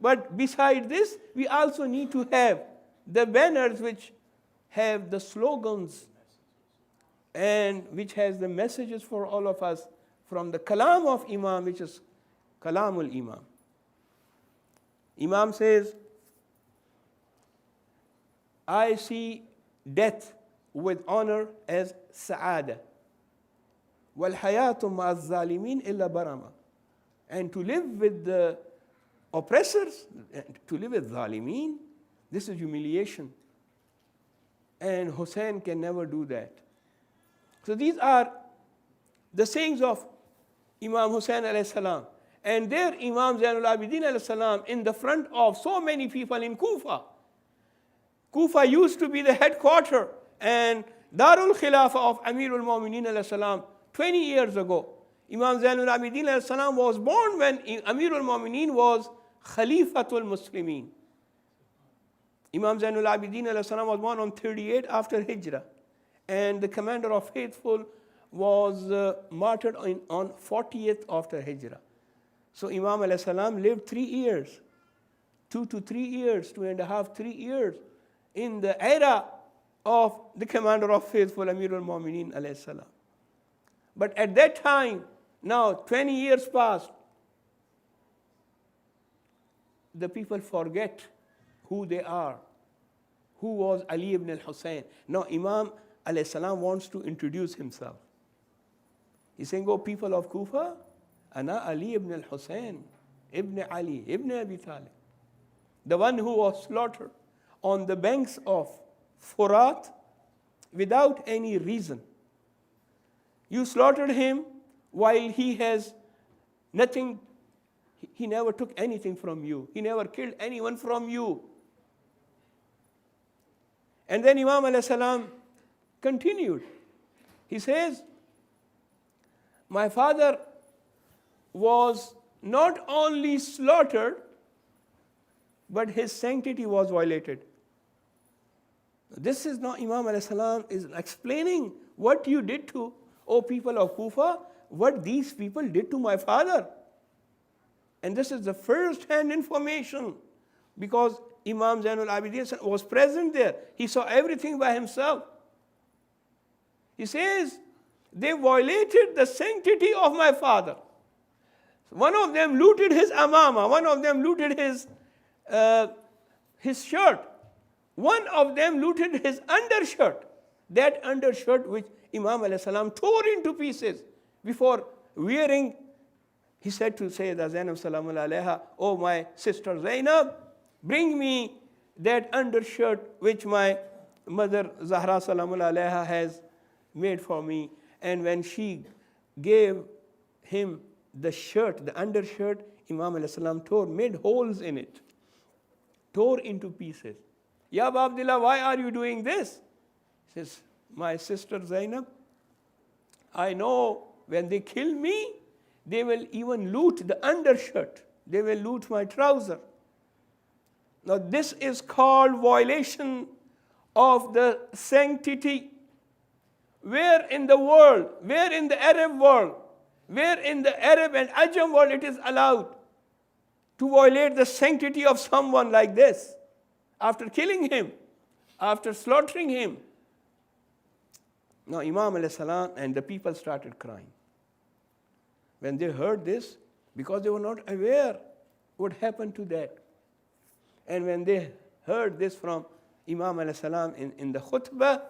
But beside this, we also need to have the banners which have the slogans and which has the messages for all of us from the kalam of Imam, which is Kalamul Imam. Imam says, I see death with honor as sa'ada. Wal hayatu ma'az zalimin illa barama. And to live with the oppressors, to live with zalimin, this is humiliation. And Hussein can never do that. So these are the sayings of Imam Hussein alayhi salam. And there Imam Zainul Abidin alayhi salam in the front of so many people in Kufa. Kufa used to be the headquarters and Darul Khilafah of Amirul Mu'mineen alayhi salam 20 years ago. Imam Zainul Abidin alayhi salam was born when Amirul Mu'mineen was Khalifatul Muslimin. Imam Zainul Abidin alayhi salam was born on 38 after Hijrah. And the commander of faithful was martyred on 40th after Hijrah. So Imam alayhi salam lived 3 years, 2 to 3 years, 2.5, 3 years in the era of the commander of faithful Amirul Mu'mineen alayhi salam. But at that time, now 20 years passed, the people forget who they are. Who was Ali ibn al-Hussein? Now Imam alayhi salam wants to introduce himself. He's saying, oh people of Kufa, Ana Ali ibn al-Hussein, ibn Ali, ibn Abi Talib. The one who was slaughtered on the banks of Furat without any reason. You slaughtered him while he has nothing, he never took anything from you. He never killed anyone from you. And then Imam alayhi salam continued. He says, my father was not only slaughtered, but his sanctity was violated. This is now Imam alayhi salam is explaining what you did to, O people of Kufa, what these people did to my father. And this is the first-hand information because Imam Zainul Abidin was present there. He saw everything by himself. He says, they violated the sanctity of my father. One of them looted his amama. One of them looted his shirt. One of them looted his undershirt. That undershirt which Imam alayhi salam tore into pieces before wearing. He said to Sayyidah Zainab salamun alayha, oh my sister Zainab, bring me that undershirt which my mother Zahra salamun alayha has made for me. And when she gave him the shirt, the undershirt, Imam alayhi salam tore, made holes in it, tore into pieces. Ya Aba Abdullah, why are you doing this? He says, my sister Zainab, I know when they kill me, they will even loot the undershirt. They will loot my trouser. Now this is called violation of the sanctity. Where in the world, where in the Arab world, where in the Arab and Ajam world it is allowed to violate the sanctity of someone like this after killing him, after slaughtering him? Now Imam alayhi salam and the people started crying. When they heard this, because they were not aware what happened to that. And when they heard this from Imam alayhi salam in the khutbah,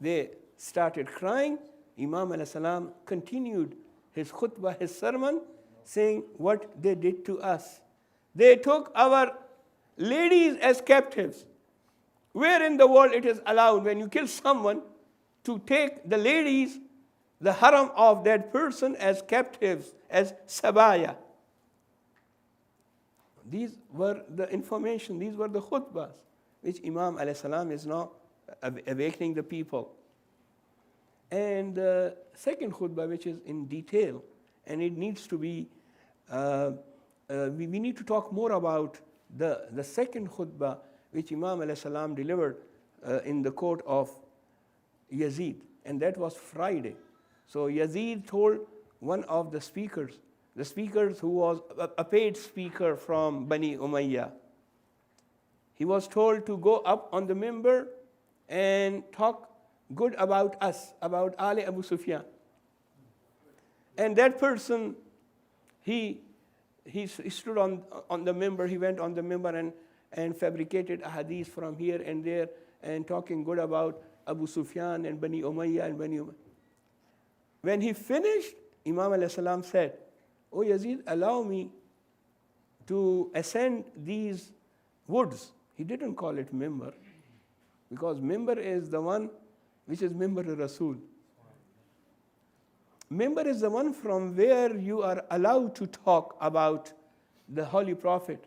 they started crying. Imam alayhi salam continued his khutbah, his sermon, saying what they did to us. They took our ladies as captives. Where in the world it is allowed when you kill someone to take the ladies, the haram of that person as captives, as sabaya? These were the information, these were the khutbahs which Imam alayhi salam is now awakening the people. And the second khutbah, which is in detail, and it needs to be, we need to talk more about the second khutbah which Imam alayhi salam delivered in the court of Yazid, and that was Friday. So Yazid told one of the speakers who was a paid speaker from Bani Umayyah, he was told to go up on the minbar and talk good about us, about Ali Abu Sufyan. And that person, he stood on the minbar, he went on the minbar and fabricated a hadith from here and there and talking good about Abu Sufyan and Bani Umayyah and Bani Umayyah. When he finished, Imam alayhi salam said, "O Yazid, allow me to ascend these woods." He didn't call it minbar, because minbar is the one which is minbar Rasul. Minbar is the one from where you are allowed to talk about the Holy Prophet.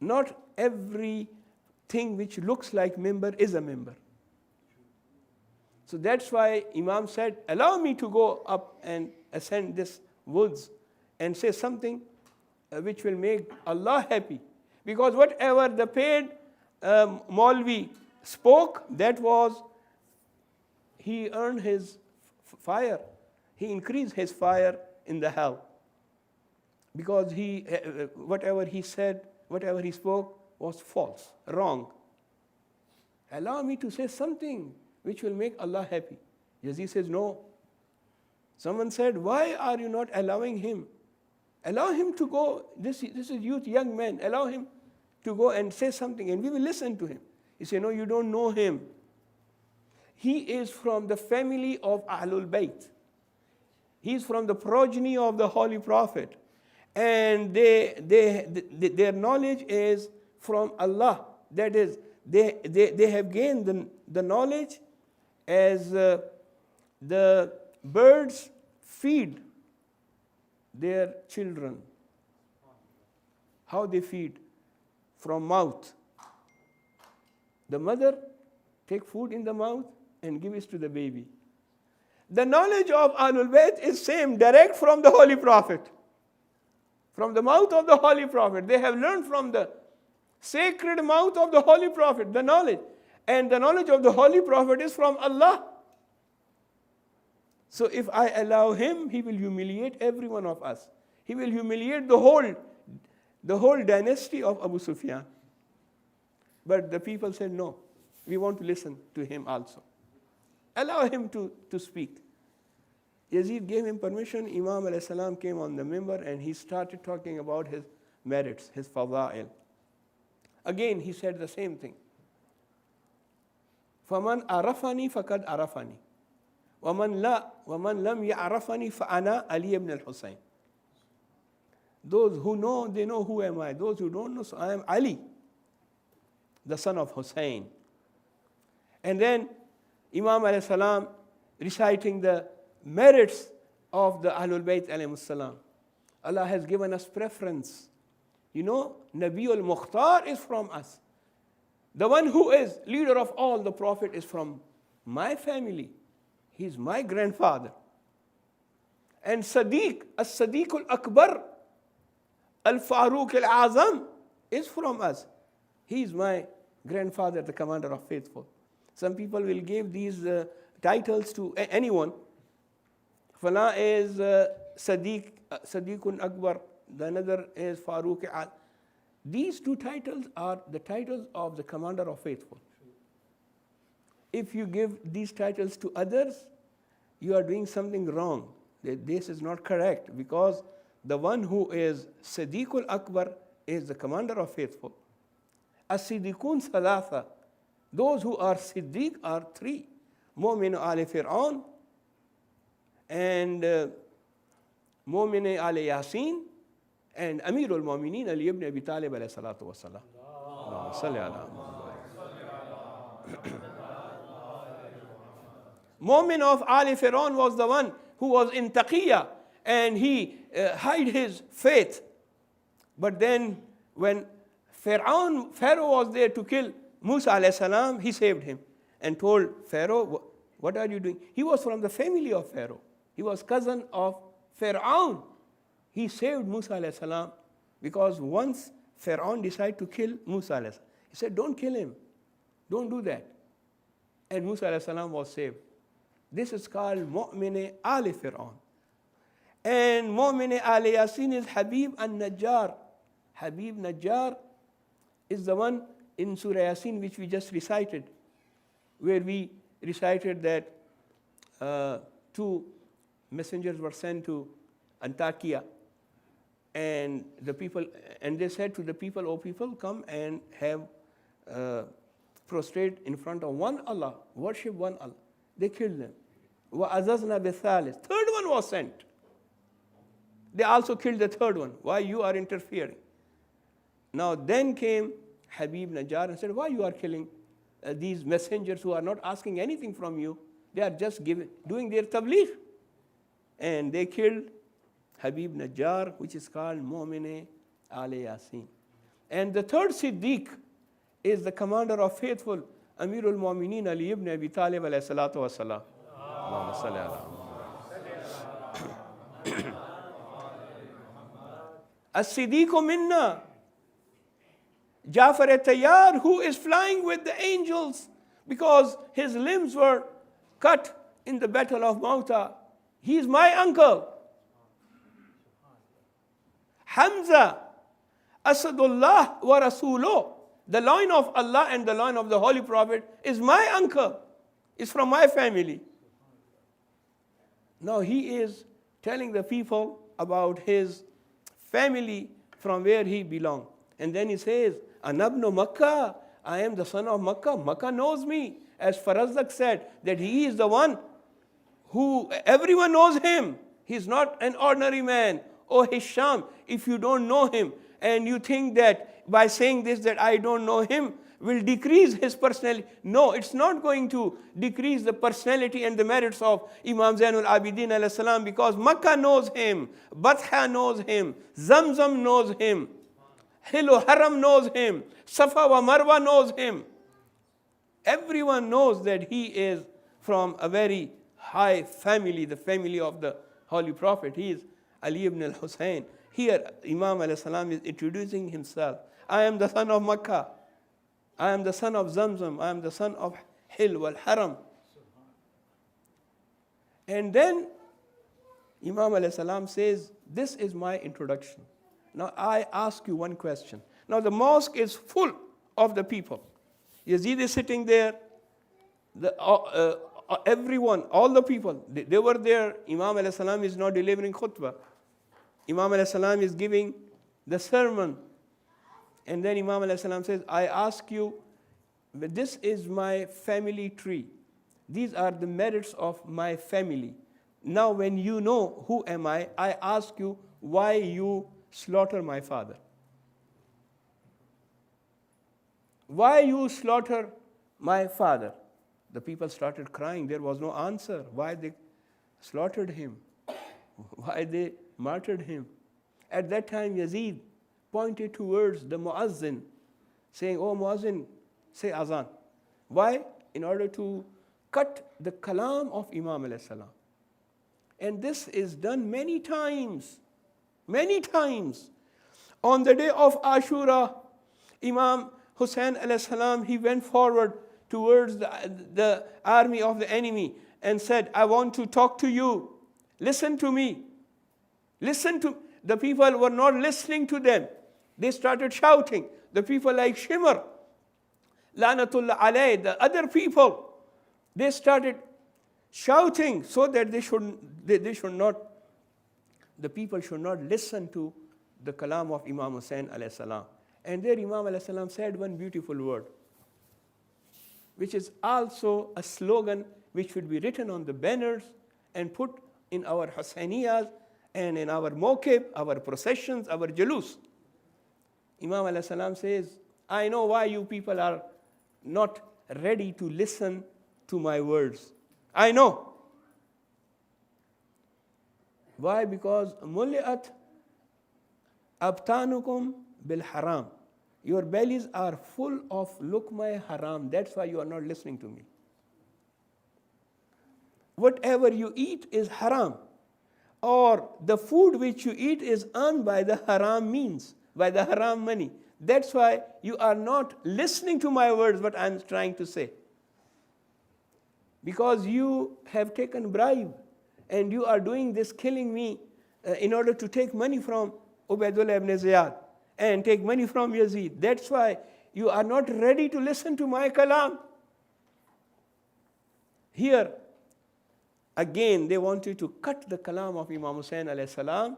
Not everything which looks like minbar is a minbar. So that's why Imam said, allow me to go up and ascend this woods and say something which will make Allah happy. Because whatever the paid Maulvi spoke, that was, he earned his fire. He increased his fire in the hell. Because whatever he said, whatever he spoke was false, wrong. Allow me to say something which will make Allah happy. Yazid says, no. Someone said, why are you not allowing him? Allow him to go. This is youth, young man. Allow him to go and say something, and we will listen to him. He said, no, you don't know him. He is from the family of Ahlul Bayt. He is from the progeny of the Holy Prophet. And their knowledge is from Allah. That is, they have gained the knowledge as the birds feed their children. How they feed? From mouth. The mother take food in the mouth and give it to the baby. The knowledge of Ahlul Bayt is same, direct from the Holy Prophet. From the mouth of the Holy Prophet. They have learned from the sacred mouth of the Holy Prophet, the knowledge. And the knowledge of the Holy Prophet is from Allah. So if I allow him, he will humiliate every one of us. He will humiliate the whole dynasty of Abu Sufyan. But the people said, no, we want to listen to him also. Allow him to speak. Yazid gave him permission. Imam alayhi salam came on the minbar and he started talking about his merits, his fada'il. Again, he said the same thing. فَمَنْ أَرَفَنِي فَقَدْ أَرَفَنِي وَمَنْ لَمْ يَعْرَفَنِي فَأَنَا عَلِيُّ ibn al-Husayn. Those who know, they know who am I. Those who don't know, so I am Ali, the son of Hussein. And then Imam alayhi salam reciting the merits of the Ahlul Bayt alayhi salam. Allah has given us preference. You know, Nabiul Mukhtar is from us. The one who is leader of all the Prophet is from my family. He is my grandfather. And Sadiq, as-Sadiq al-Akbar, al-Faruq al-Azam is from us. He is my grandfather, the commander of faithful. Some people will give these titles to anyone. Fala is Sadiqun Akbar, the another is Faruq al. These two titles are the titles of the commander of faithful. If you give these titles to others, you are doing something wrong. This is not correct, because the one who is Sadiqul Akbar is the commander of faithful. As-Siddiqun Salatha, those who are Siddiq are three. Mu'min Ali Fir'aun, and Mu'min Ali Yasin, and Amirul Mu'mineen Ali ibn Abi Talib alayhi salatu wa salam. Allahumma salli ala Muhammad. Mu'min of Ali Fir'aun was the one who was in taqiyya, and he hid his faith. But then when Pharaoh was there to kill Musa alayhi salam, he saved him and told Pharaoh, what are you doing? He was from the family of Pharaoh. He was cousin of Pharaoh. He saved Musa alayhi salam because once Pharaoh decided to kill Musa alayhi salam, he said, don't kill him. Don't do that. And Musa alayhi salam was saved. This is called Mu'min Ali Fir'aun. And Mu'min Ali Yasin is Habib al-Najjar. Habib Najjar is the one in Surah Yasin which we just recited, where we recited that two messengers were sent to Antakya, and they said to the people, "O people, come and have prostrate in front of one Allah, worship one Allah." They killed them. وَأَزَزْنَا بِالثَّالِثِ. Third one was sent. They also killed the third one. Why you are interfering? Now then came Habib Najjar and said, why you are killing these messengers who are not asking anything from you? They are just doing their tabligh. And they killed Habib Najjar, which is called Mu'min Ali Yasin. And the third Siddiq is the commander of faithful, Amirul Mu'mineen Ali ibn Abi Talib alayhi salatu wa salam. Allahumma salli ala Muhammad. As-Siddiqu minna. Jafar al-Tayyar, who is flying with the angels because his limbs were cut in the battle of Mauta. He is my uncle. Hamza, Asadullah wa Rasulo. The line of Allah and the line of the Holy Prophet is my uncle. It's from my family. Now he is telling the people about his family from where he belongs. And then he says, Anabnu Makkah, I am the son of Makkah. Makkah knows me. As Farazdak said, that he is the one who everyone knows him. He's not an ordinary man. Oh Hisham, if you don't know him and you think that by saying this that I don't know him will decrease his personality. No, it's not going to decrease the personality and the merits of Imam Zainul Abidin alayhi salam, because Makkah knows him, Batha knows him, Zamzam knows him, Hilu Haram knows him, Safa wa Marwa knows him. Everyone knows that he is from a very high family, the family of the Holy Prophet. He is Ali ibn al-Hussein. Here Imam alayhi salam is introducing himself. I am the son of Makkah. I am the son of Zamzam. I am the son of Hil wal Haram. And then Imam alayhi salam says, this is my introduction. Now I ask you one question. Now the mosque is full of the people. Yazid is sitting there. Everyone, all the people, they were there. Imam alayhi salam is not delivering khutbah. Imam alayhi salam is giving the sermon. And then Imam alayhi salam says, I ask you, this is my family tree. These are the merits of my family. Now when you know who am I ask you why you slaughter my father. Why you slaughter my father? The people started crying. There was no answer. Why they slaughtered him? Why they martyred him? At that time, Yazid pointed towards the muazzin, saying, "Oh muazzin, say azan." Why? In order to cut the kalam of Imam alayhi salam. And this is done many times. Many times. On the day of Ashura, Imam Hussein alayhi salam, he went forward towards the army of the enemy and said, I want to talk to you. Listen to me. Listen to. The people were not listening to them. They started shouting. The people like Shimr, Lanatullah alayh, the other people, they started shouting so that they should not, the people should not listen to the kalam of Imam Hussein alayhi salam. And there Imam alayhi salam said one beautiful word, which is also a slogan which should be written on the banners and put in our Husainiyas and in our mawqib, our processions, our jalus. Imam alayhi salam says, I know why you people are not ready to listen to my words. I know. Why? Because mulli'at abtanukum bil haram. Your bellies are full of luqma haram. That's why you are not listening to me. Whatever you eat is haram, or the food which you eat is earned by the haram means, by the haram money. That's why you are not listening to my words, what I'm trying to say. Because you have taken bribe and you are doing this killing me in order to take money from Ubaidullah ibn Ziyad and take money from Yazid. That's why you are not ready to listen to my kalam. Here, again, they wanted to cut the kalam of Imam Hussain alayhi salam.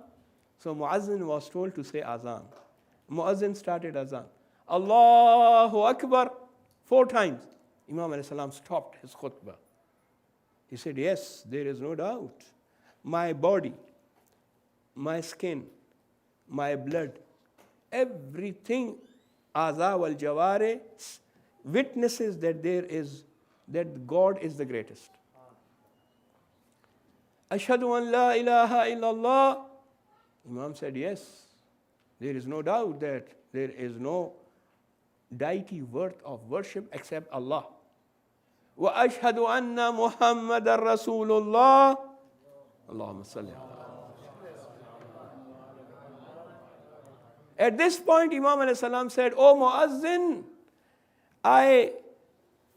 So Muazzin was told to say azan. Muazzin started azan. Allahu Akbar 4 times. Imam alayhi salam stopped his khutbah. He said, yes, there is no doubt. My body, my skin, my blood, everything, Aza wal Jaware, witnesses that that God is the greatest. Ashhadu an la ilaha illallah. Imam said, yes, there is no doubt that there is no deity worth of worship except Allah. Wa ashhadu anna Muhammadan Rasulullah. Allahumma salli ala. At this point, Imam alayhi salam said, O Muazzin, I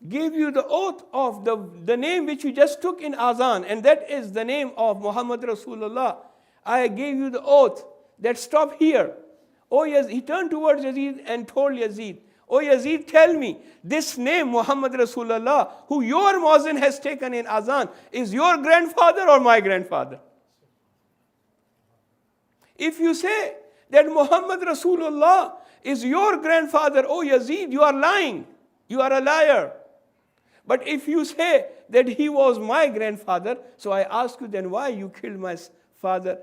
give you the oath of the name which you just took in Azan, and that is the name of Muhammad Rasulullah. I gave you the oath that stop here. Oh Yazid, he turned towards Yazid and told Yazid, O Yazid, tell me, this name Muhammad Rasulullah, who your Muazzin has taken in Azan, is your grandfather or my grandfather? If you say that Muhammad Rasulullah is your grandfather, O Yazid, you are lying. You are a liar. But if you say that he was my grandfather, so I ask you then why you killed my father,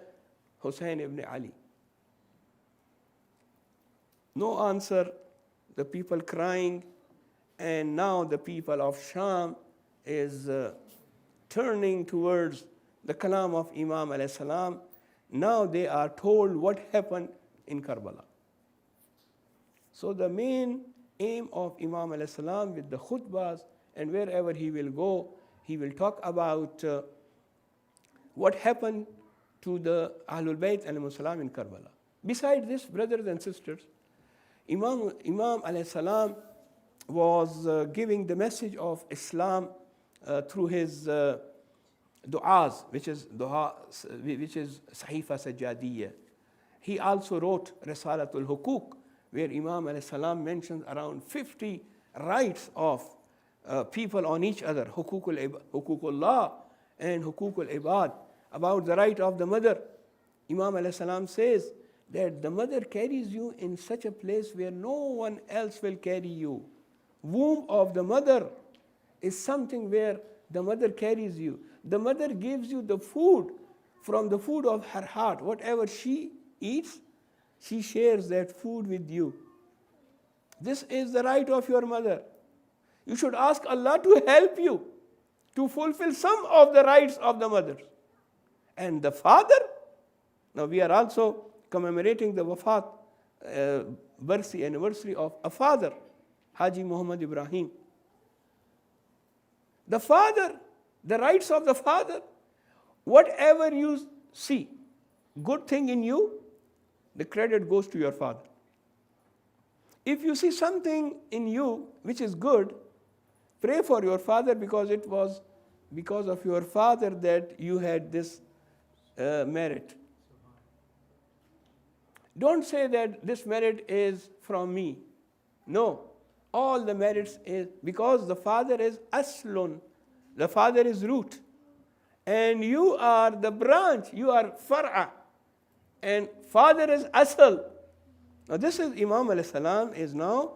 Hussein ibn Ali? No answer. The people crying, and now the people of Sham is turning towards the kalam of Imam alayhi salam. Now they are told what happened in Karbala. So the main aim of Imam alayhi salam with the khutbahs and wherever he will go, he will talk about what happened to the Ahlul Bayt alayhi salam in Karbala. Besides this, brothers and sisters, Imam alayhi salam was giving the message of Islam through his du'as, which is Sahifa Sajjadiyya. He also wrote Risalatul Hukuk, where Imam alayhi salam mentions around 50 rights of people on each other, Hukukullah and Hukukul Ibad, about the right of the mother. Imam alayhi salam says that the mother carries you in such a place where no one else will carry you. Womb of the mother is something where the mother carries you. The mother gives you the food from the food of her heart. Whatever she eats, she shares that food with you. This is the right of your mother. You should ask Allah to help you to fulfill some of the rights of the mother. And the father, now we are also commemorating the wafat birthday anniversary of a father, Haji Muhammad Ibrahim. The father, the rights of the father, whatever you see, good thing in you, the credit goes to your father. If you see something in you which is good, pray for your father, because it was because of your father that you had this merit. Don't say that this merit is from me. No. All the merits is because the father is aslun. The father is root. And you are the branch. You are far'a. And father is asl. Now this is Imam alayhi salam is now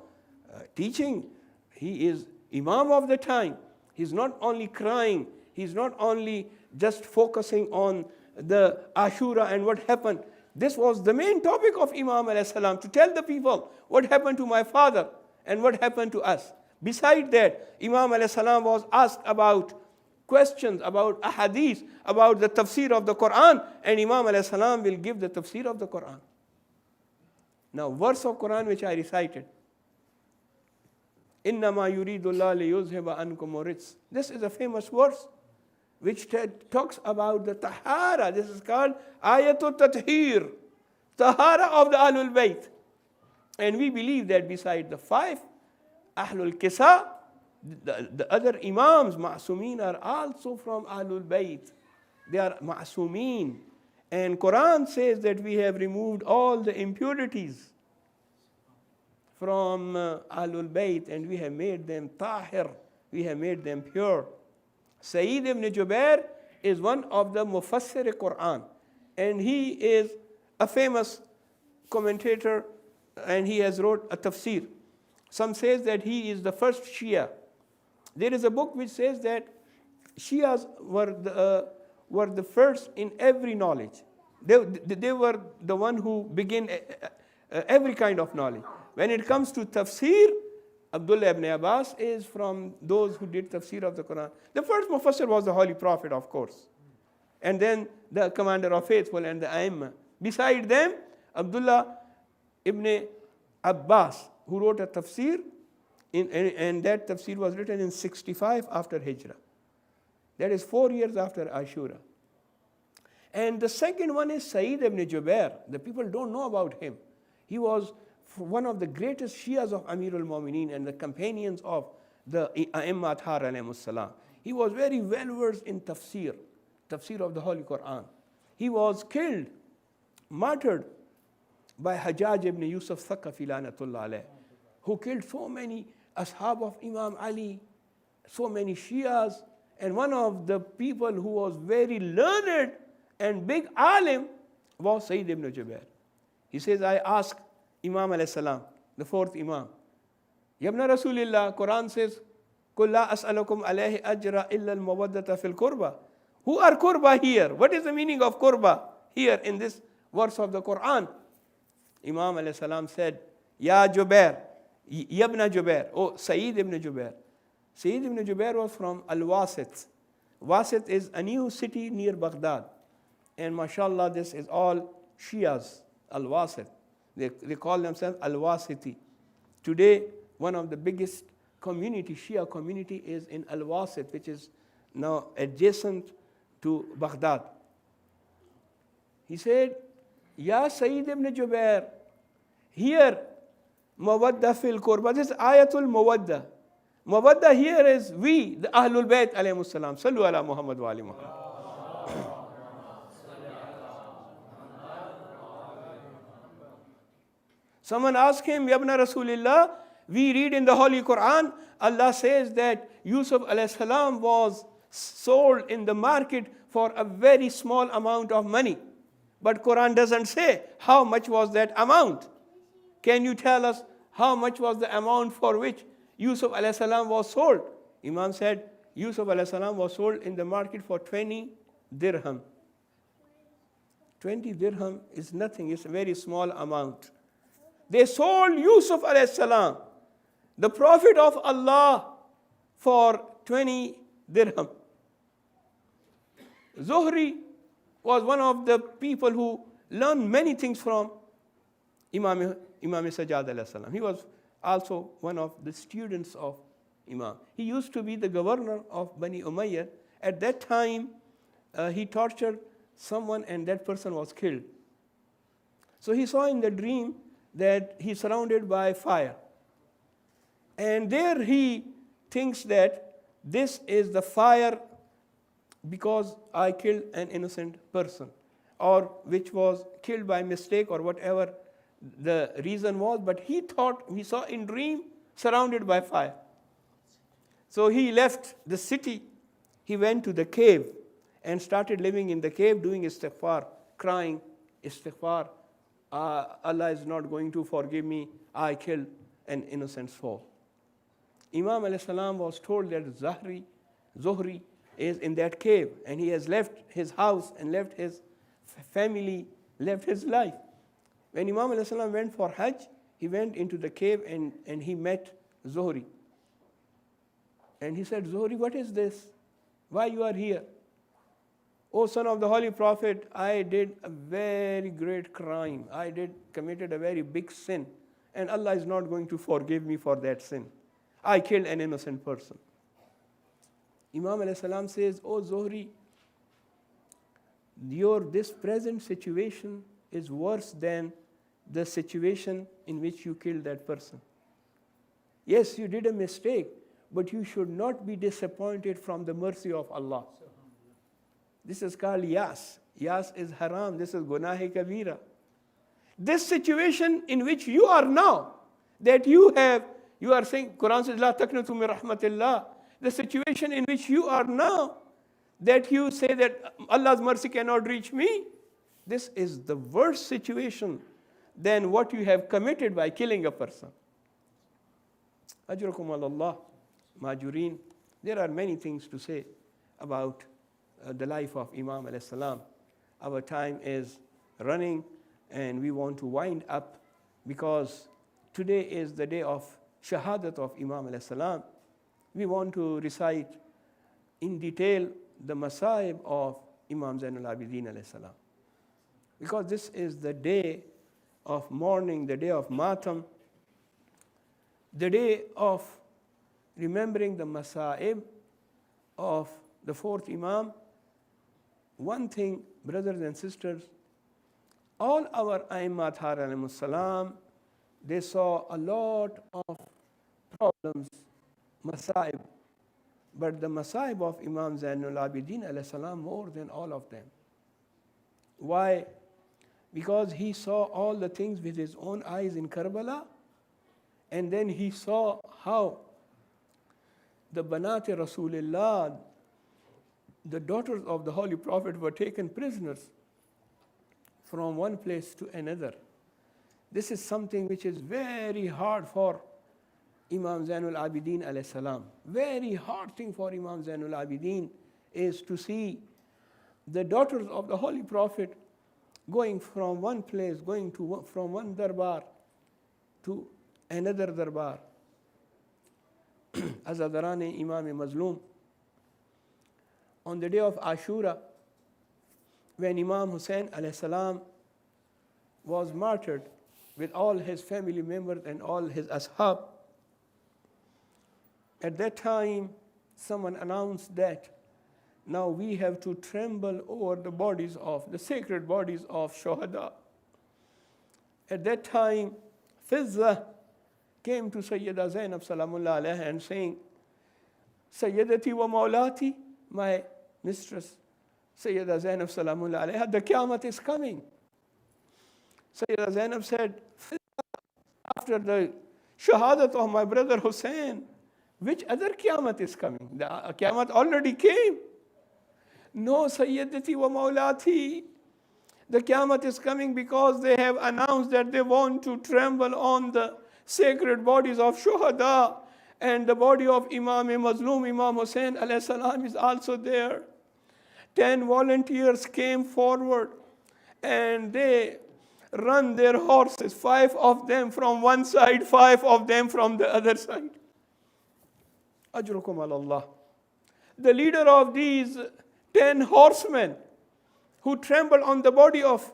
teaching. He is Imam of the time. He's not only crying, he's not only just focusing on the Ashura and what happened. This was the main topic of Imam as salam, to tell the people what happened to my father and what happened to us. Beside that, Imam as salam was asked about questions about ahadith, about the tafsir of the Quran, and Imam as salam will give the tafsir of the Quran. Now, verse of Quran which I recited, إِنَّمَا يُرِيدُ اللَّهُ لِيُذْهِبَ عَنْكُمُ الرِّجْسَ. This is a famous verse which talks about the tahara. This is called Ayatul Tathir, tahara of the Ahlul Bayt. And we believe that beside the 5 Ahlul Kisa, the other Imams, Ma'asumeen, are also from Ahlul Bayt. They are Ma'asumeen. And Quran says that we have removed all the impurities from Ahlul Bayt and we have made them tahir, we have made them pure. Syed ibn Jubair is one of the Mufassir Quran, and he is a famous commentator and he has wrote a tafsir. Some says that he is the first Shia. There is a book which says that Shias were the first in every knowledge. They were the one who began every kind of knowledge. When it comes to tafsir, Abdullah ibn Abbas is from those who did tafsir of the Quran. The first Mufassir was the Holy Prophet, of course. And then the Commander of Faithful and the Aimma. Beside them, Abdullah ibn Abbas, who wrote a tafsir, and that tafsir was written in 65 after Hijrah. That is 4 years after Ashura. And the second one is Syed ibn Jubair. The people don't know about him. He was one of the greatest Shias of Amirul Mu'mineen and the companions of the A'immat alayhimus salam. He was very well versed in tafsir of the Holy Quran. He was killed, martyred by Hajjaj ibn Yusuf Thaqafi lanatullah alayh, who killed so many ashab of Imam Ali, so many Shias, and one of the people who was very learned and big alim was Syed ibn Jubair. He says, I asked Imam alayhi salam, the 4th Imam, Yabna Rasulillah, Quran says, قُلْ لَا أَسْأَلُكُمْ عَلَيْهِ أَجْرَ إِلَّا الْمَوَدَّةَ فِي الْقُرْبَةِ. Who are qurba here? What is the meaning of qurba here in this verse of the Quran? Imam alayhi salam said, Ya Jubair, Yabna Jubair, oh Syed ibn Jubair. Syed ibn Jubair was from Al-Wasit. Wasit is a new city near Baghdad. And mashallah, this is all Shias, Al-Wasit. They call themselves Al-Wasiti. Today, one of the biggest community, Shia community, is in Al-Wasit, which is now adjacent to Baghdad. He said, Ya Syed ibn Jubair, here, Mawadda fil Qurba. This is Ayatul Mawadda. Mawadda here is we, the Ahlul Bayt alayhimus salam. Sallu ala Muhammad wa ali Muhammad. Someone asked him, Yabna Rasulillah, we read in the Holy Quran, Allah says that Yusuf alayhi salam was sold in the market for a very small amount of money. But Quran doesn't say how much was that amount. Can you tell us how much was the amount for which Yusuf alayhi salam was sold? Imam said, Yusuf alayhi salam was sold in the market for 20 dirham. 20 dirham is nothing, it's a very small amount. They sold Yusuf alayhi salam, the Prophet of Allah, for 20 dirham. Zuhri was one of the people who learned many things from Imam as-Sajjad alayhi salam. He was also one of the students of Imam. He used to be the governor of Bani Umayyah. At that time, he tortured someone and that person was killed. So he saw in the dream that he's surrounded by fire. And there he thinks that this is the fire because I killed an innocent person, or which was killed by mistake or whatever the reason was, but he thought, he saw in dream surrounded by fire. So he left the city, he went to the cave and started living in the cave doing istighfar, crying, istighfar, Allah is not going to forgive me, I killed an innocent soul. Imam alayhi salam was told that Zahri Zuhri is in that cave, and he has left his house and left his family, left his life. When Imam alayhi salam went for Hajj, he went into the cave and he met Zuhri. And he said, Zuhri, what is this? Why you are here? O son of the Holy Prophet, I did a very great crime. I committed a very big sin. And Allah is not going to forgive me for that sin. I killed an innocent person. Imam alayhi salam says, O Zuhri, this present situation is worse than the situation in which you killed that person. Yes, you did a mistake, but you should not be disappointed from the mercy of Allah. This is called Yas. Yas is haram. This is Gunah Kabira. This situation in which you are now, that you are saying, Quran says, La taqnatu min rahmatillah. The situation in which you are now, that you say that Allah's mercy cannot reach me, this is the worst situation than what you have committed by killing a person. Ajrakum Allah, Majureen. There are many things to say about the life of Imam alayhi salam. Our time is running and we want to wind up because today is the day of Shahadat of Imam alayhi salam. We want to recite in detail the Masaib of Imam Zainul Abidin alayhi salam. Because this is the day of mourning, the day of Matam, the day of remembering the Masaib of the fourth Imam. One thing, brothers and sisters, all our A'immat alayhimus salam, they saw a lot of problems, Masaib. But the Masaib of Imam Zainul Abidin alayhi salam more than all of them. Why? Because he saw all the things with his own eyes in Karbala, and then he saw how the Banat-e Rasulullah, the daughters of the Holy Prophet, were taken prisoners from one place to another. This is something which is very hard for Imam Zainul Abidin alayhi salam. Very hard thing for Imam Zainul Abidin is to see the daughters of the Holy Prophet going from one place, from one darbar to another darbar. Azadarane Imam Mazlum. On the day of Ashura, when Imam Hussain alayhi salam was martyred with all his family members and all his ashab, at that time someone announced that now we have to tremble over the sacred bodies of Shuhada. At that time, Fizza came to Sayyida Zainab Salamullah alayha and saying, Sayyidati wa Maulati, my mistress, Sayyida Zainab Salamullah alayha, the Qiyamah is coming. Sayyida Zainab said, after the Shahadat of my brother Hussein, which other Qiyamah is coming? The Qiyamah already came. No, Sayyidati wa Maulati. The Qiyamah is coming because they have announced that they want to tremble on the sacred bodies of Shuhada, and the body of Imam Mazlum, Imam Hussain alayhi salam, is also there. 10 volunteers came forward and they run their horses, 5 of them from one side, 5 of them from the other side. Ajrukum Allah. The leader of these 10 horsemen who tremble on the body of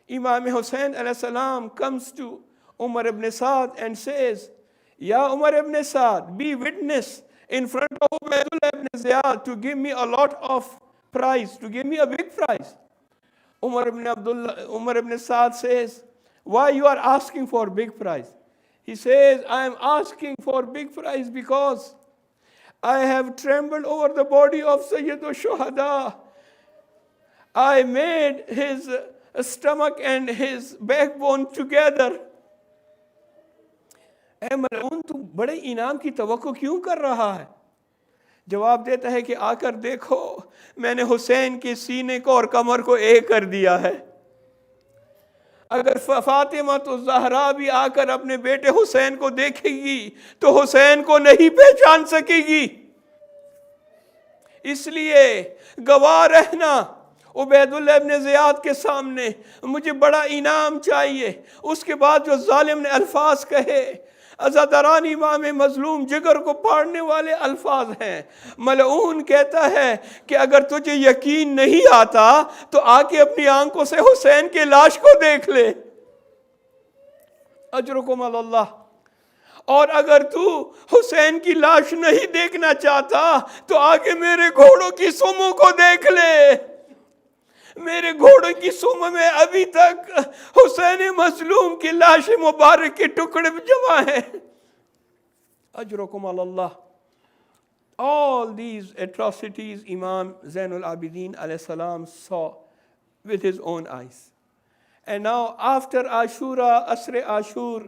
Imam Hussain alayhi salam comes to Umar ibn Saad and says, Ya Umar ibn Saad, be witness in front of Ubaydullah ibn Ziyad to give me a lot of prize, to give me a big prize. Umar ibn Saad says, why you are asking for big prize? He says, I am asking for big prize because I have trembled over the body of Sayyidu Shuhada. I made his stomach and his backbone together. ऐ मलऊन तू बड़े इनाम की तवक्को क्यों कर रहा है? जवाब देता है कि आकर देखो, मैंने हुसैन के सीने को और कमर को एक कर दिया है. अगर फातिमा तो ज़हरा भी आकर अपने बेटे हुसैन को देखेगी तो हुसैन को नहीं पहचान सकेगी. اس لیے گواہ رہنا عبید اللہ ابن زیاد کے سامنے، مجھے بڑا انعام چاہیے۔ اس کے بعد جو ظالم نے الفاظ کہے، عزاداران امام مظلوم جگر کو پاڑنے والے الفاظ ہیں۔ ملعون کہتا ہے کہ اگر تجھے یقین نہیں آتا تو آ کے اپنی آنکھوں سے حسین کے لاش کو دیکھ لے، اجرکم علی اللہ۔ اور اگر تو حسین کی لاش نہیں دیکھنا چاہتا تو آگے میرے گھوڑوں کی سموں کو دیکھ لے، میرے گھوڑوں کی سم میں ابھی تک حسین مظلوم کی لاش مبارک کے ٹکڑے جمع ہیں۔ اجرکم علی اللہ۔ All these atrocities Imam Zain al-Abidin alayhi salam saw with his own eyes. And now after Ashura, Asr Ashur,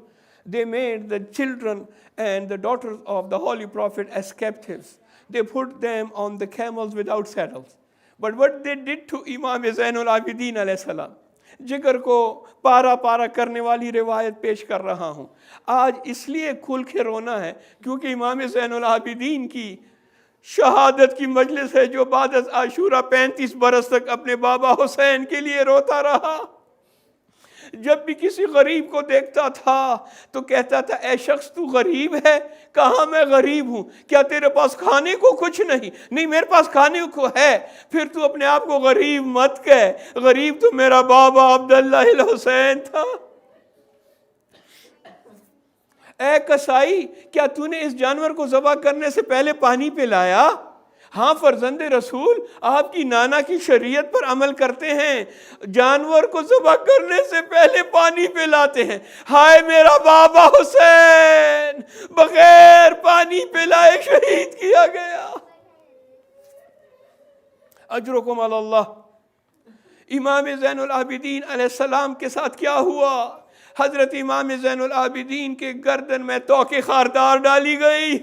they made the children and the daughters of the Holy Prophet as captives. They put them on the camels without saddles. But what they did to Imam Zain al-Abidin alayhi salam, جگر کو پارا پارا کرنے والی روایت پیش کر رہا ہوں۔ آج اس لیے کھل کے رونا ہے کیونکہ امام زین العابدین کی شہادت کی مجلس ہے جو بعد از عاشورہ 35 برس تک اپنے بابا حسین کے لیے روتا رہا۔ جب بھی کسی غریب کو دیکھتا تھا تو کہتا تھا اے شخص تو غریب ہے؟ کہاں میں غریب ہوں؟ کیا تیرے پاس کھانے کو کچھ نہیں؟ نہیں میرے پاس کھانے کو ہے۔ پھر تو اپنے آپ کو غریب مت کہہ، غریب تو میرا بابا عبداللہ الحسین تھا۔ اے کسائی کیا تو نے اس جانور کو ذبح کرنے سے پہلے پانی پلایا؟ ہاں فرزند رسول آپ کی نانا کی شریعت پر عمل کرتے ہیں، جانور کو ذبح کرنے سے پہلے پانی پلاتے ہیں۔ ہائے میرا بابا حسین بغیر پانی پلائے شہید کیا گیا۔ اجرکم علی اللہ۔ امام زین العابدین علیہ السلام کے ساتھ کیا ہوا؟ حضرت امام زین العابدین کے گردن میں توق خاردار ڈالی گئی،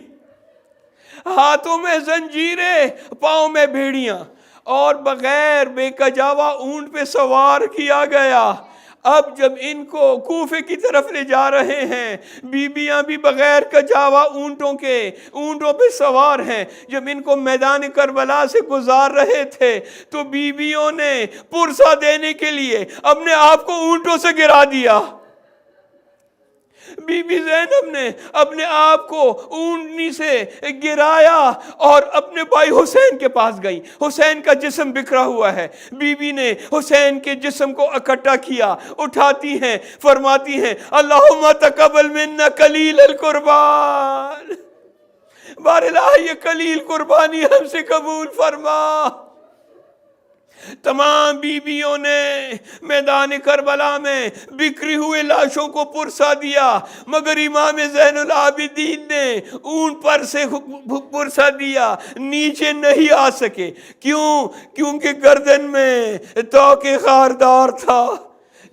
ہاتھوں میں زنجیریں، پاؤں میں بھیڑیاں، اور بغیر بے کجاوا اونٹ پہ سوار کیا گیا۔ اب جب ان کو کوفے کی طرف لے جا رہے ہیں، بیبیاں بھی بغیر کجاوا اونٹوں پہ سوار ہیں۔ جب ان کو میدان کربلا سے گزار رہے تھے تو بیبیوں نے پرسہ دینے کے لیے اپنے آپ کو اونٹوں سے گرا دیا۔ بی بی زینب نے اپنے آپ کو اونٹنی سے گرایا اور اپنے بھائی حسین کے پاس گئی۔ حسین کا جسم بکھرا ہوا ہے، بی بی نے حسین کے جسم کو اکٹھا کیا، اٹھاتی ہیں، فرماتی ہیں اللہم تقبل منا قلیل القربان، بار الہ یہ قلیل قربانی ہم سے قبول فرما۔ تمام بیویوں نے میدان کربلا میں بکھری ہوئے لاشوں کو پرسا دیا، مگر امام زین العابدین نے اونٹ پر سے پرسا دیا، نیچے نہیں آ سکے۔ کیوں؟ کیونکہ گردن میں توق خاردار تھا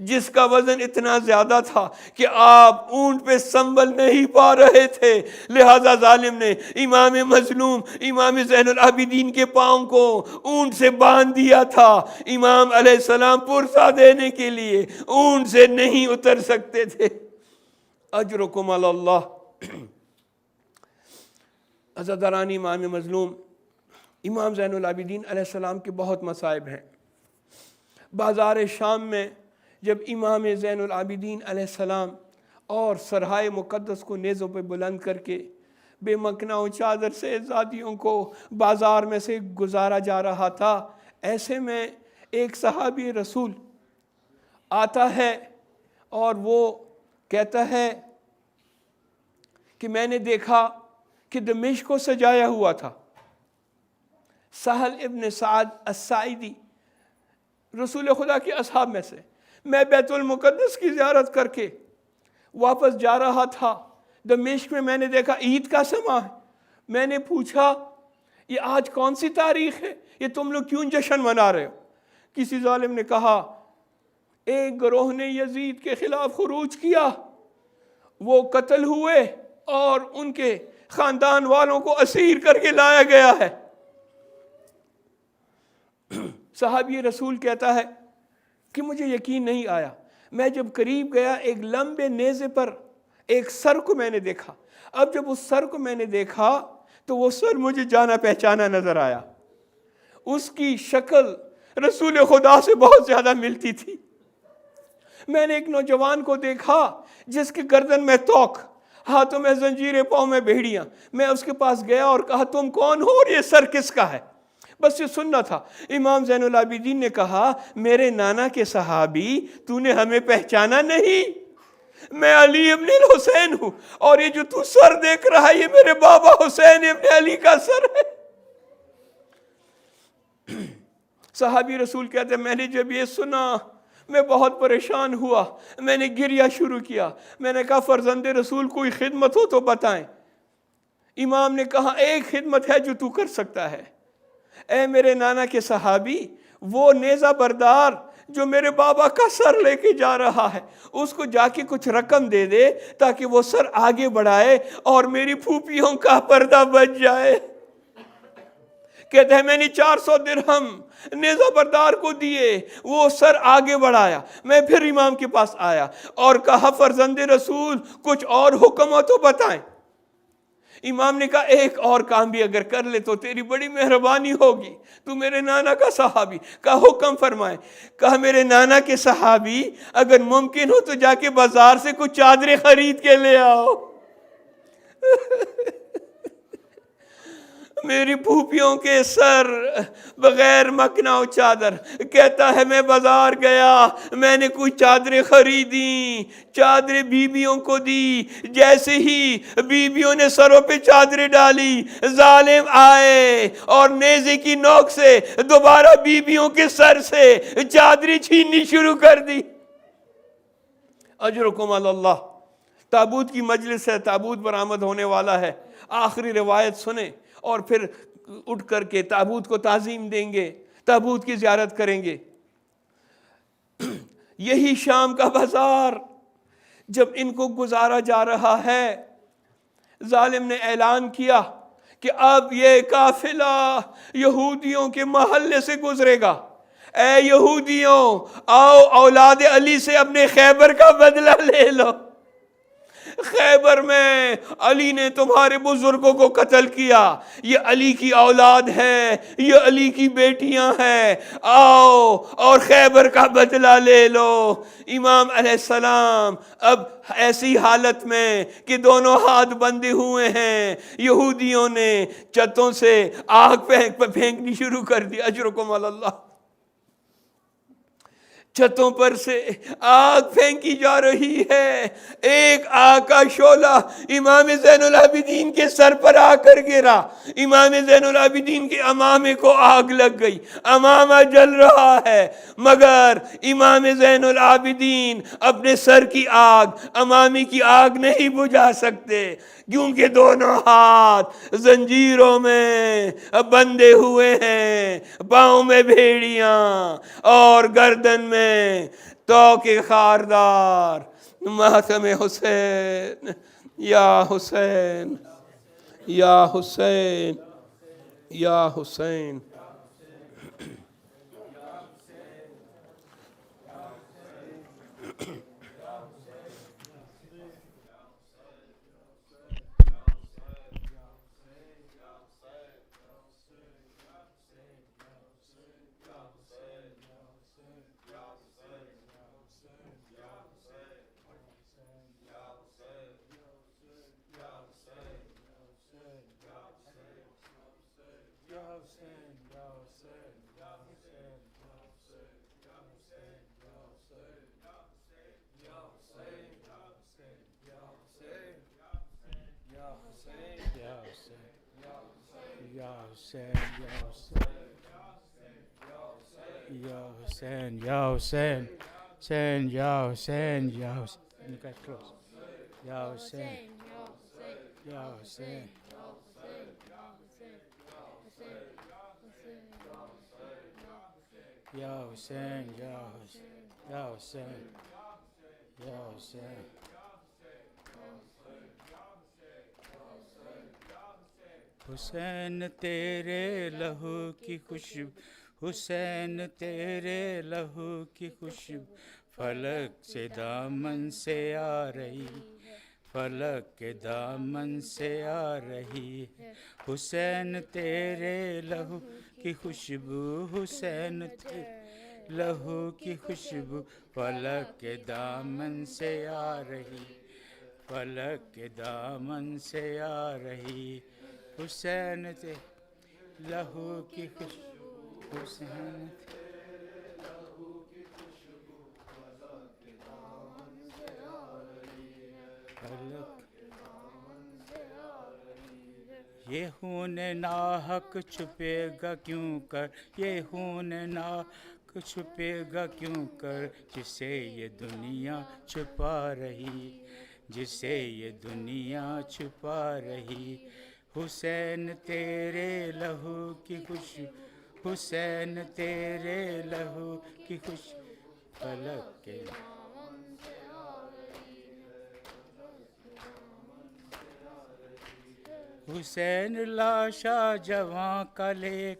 جس کا وزن اتنا زیادہ تھا کہ آپ اونٹ پہ سنبھل نہیں پا رہے تھے، لہذا ظالم نے امام مظلوم امام زین العابدین کے پاؤں کو اونٹ سے باندھ دیا تھا۔ امام علیہ السلام پرسہ دینے کے لیے اونٹ سے نہیں اتر سکتے تھے۔ اجرکم علی اللہ۔ عزاداران امام مظلوم امام زین العابدین علیہ السلام کے بہت مصائب ہیں۔ بازار شام میں جب امام زین العابدین علیہ السلام اور سرحائے مقدس کو نیزوں پہ بلند کر کے بے مکنا و چادر سے زادیوں کو بازار میں سے گزارا جا رہا تھا، ایسے میں ایک صحابی رسول آتا ہے اور وہ کہتا ہے کہ میں نے دیکھا کہ دمشق کو سجایا ہوا تھا۔ سہل ابن سعد الساعدی رسول خدا کے اصحاب میں سے، میں بیت المقدس کی زیارت کر کے واپس جا رہا تھا، دمشق میں نے دیکھا عید کا سما ہے۔ میں نے پوچھا یہ آج کون سی تاریخ ہے، یہ تم لوگ کیوں جشن منا رہے ہو؟ کسی ظالم نے کہا ایک گروہ نے یزید کے خلاف خروج کیا، وہ قتل ہوئے اور ان کے خاندان والوں کو اسیر کر کے لایا گیا ہے۔ صحابی رسول کہتا ہے کہ مجھے یقین نہیں آیا، میں جب قریب گیا ایک لمبے نیزے پر ایک سر کو میں نے دیکھا۔ اب جب اس سر کو میں نے دیکھا تو وہ سر مجھے جانا پہچانا نظر آیا۔ اس کی شکل رسول خدا سے بہت زیادہ ملتی تھی. میں نے ایک نوجوان کو دیکھا جس کے گردن میں توق, ہاتھوں میں زنجیریں, پاؤں میں بیڑیاں. میں اس کے پاس گیا اور کہا تم کون ہو اور یہ سر کس کا ہے؟ بس یہ سننا تھا. امام زین العابدین نے کہا میرے نانا کے صحابی, تو نے ہمیں پہچانا نہیں؟ میں علی ابن الحسین ہوں, اور یہ جو تو سر دیکھ رہا ہے یہ میرے بابا حسین ابن علی کا سر ہے. صحابی رسول کہتے ہیں میں نے جب یہ سنا میں بہت پریشان ہوا, میں نے گریہ شروع کیا. میں نے کہا فرزند رسول کوئی خدمت ہو تو بتائیں. امام نے کہا ایک خدمت ہے جو تو کر سکتا ہے. اے میرے نانا کے صحابی, وہ نیزہ بردار جو میرے بابا کا سر لے کے جا رہا ہے اس کو جا کے کچھ رقم دے دے تاکہ وہ سر آگے بڑھائے اور میری پھوپھیوں کا پردہ بچ جائے. کہتے ہیں میں نے 400 درہم نیزہ بردار کو دیے, وہ سر آگے بڑھایا. میں پھر امام کے پاس آیا اور کہا فرزند رسول کچھ اور حکم ہو تو بتائیں. امام نے کہا ایک اور کام بھی اگر کر لے تو تیری بڑی مہربانی ہوگی, تو میرے نانا کا صحابی. کہا حکم فرمائے. کہا میرے نانا کے صحابی اگر ممکن ہو تو جا کے بازار سے کچھ چادریں خرید کے لے آؤ. میری پھوپھیوں کے سر بغیر مکنا و چادر. کہتا ہے میں بازار گیا, میں نے کچھ چادریں خریدی, چادریں بیویوں کو دی. جیسے ہی بیویوں نے سروں پہ چادریں ڈالی ظالم آئے اور نیزے کی نوک سے دوبارہ بیویوں کے سر سے چادریں چھیننی شروع کر دی. اجرکم علی اللہ. تابوت کی مجلس ہے, تابوت برآمد ہونے والا ہے. آخری روایت سنیں اور پھر اٹھ کر کے تابوت کو تعظیم دیں گے, تابوت کی زیارت کریں گے. یہی شام کا بازار جب ان کو گزارا جا رہا ہے, ظالم نے اعلان کیا کہ اب یہ قافلہ یہودیوں کے محلے سے گزرے گا. اے یہودیوں آؤ اولاد علی سے اپنے خیبر کا بدلہ لے لو. خیبر میں علی نے تمہارے بزرگوں کو قتل کیا, یہ علی کی اولاد ہے, یہ علی کی بیٹیاں ہیں, آؤ اور خیبر کا بدلہ لے لو. امام علیہ السلام اب ایسی حالت میں کہ دونوں ہاتھ بندھے ہوئے ہیں, یہودیوں نے چھتوں سے آگ پھینکنی شروع کر دی. اجرکم علی اللہ. چھتوں پر سے آگ پھینکی جا رہی ہے. ایک آگ کا شعلہ امام زین العابدین کے سر پر آ کر گرا. امام زین العابدین کے امامے کو آگ لگ گئی, امامہ جل رہا ہے, مگر امام زین العابدین اپنے سر کی آگ امامی کی آگ نہیں بجھا سکتے کیونکہ دونوں ہاتھ زنجیروں میں بندھے ہوئے ہیں, پاؤں میں بھیڑیاں اور گردن میں توق خاردار. ماتم حسین یا حسین یا حسین یا حسین. Hussein, Ya Hussein, Hussein, Ya Hussein, Ya Hussein. Get close. Ya Hussein, Ya Hussein. Ya Hussein, Ya Hussein, Ya Hussein, Ya Hussein. حسین تیرے لہو کی خوشبو, حسین تیرے لہو کی خوشبو فلک سے دامن سے آ رہی, فلک کے دامن سے آ رہی ہے. حسین تیرے لہو کی خوشبو حسین تھے لہو کی خوشبو فلک کے دامن سے آ رہی فلک کے دامن سے آ رہی حسین تھے لہو کی خوشبو حسین تھے یہ خون ناحق چھپے گا کیوں کر یہ خون ناحق چھپے گا کیوں کر جسے یہ دنیا چھپا رہی جسے یہ دنیا چھپا رہی حسین تیرے لہو کی خوشبو حسین تیرے لہو کی خوشبو فلک کے حسین لاشا جواں کا لے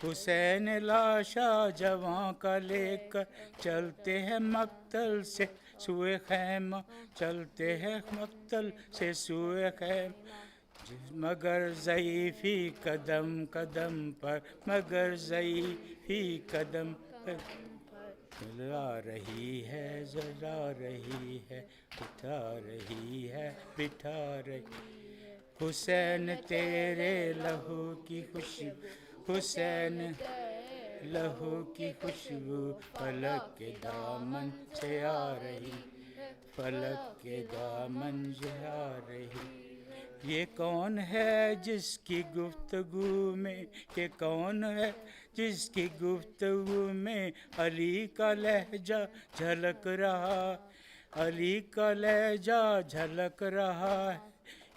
حسین لاشا جواں کا لے کر چلتے ہیں مقتل سے سوئے خیمہ چلتے ہیں مقتل سے سوئے خیمہ مگر ضعیفی قدم قدم پر مگر ضعیفی قدم پر جلا رہی ہے جلا رہی ہے بٹھا رہی ہے بٹھا رہی حسین تیرے لہو کی خوشبو حسین لہو کی خوشبو فلک کے دامن سے آ رہی فلک کے دامن سے آ رہی یہ کون ہے جس کی گفتگو میں یہ کون ہے جس کی گفتگو میں علی کا لہجہ جھلک رہا علی کا لہجہ جھلک رہا ہے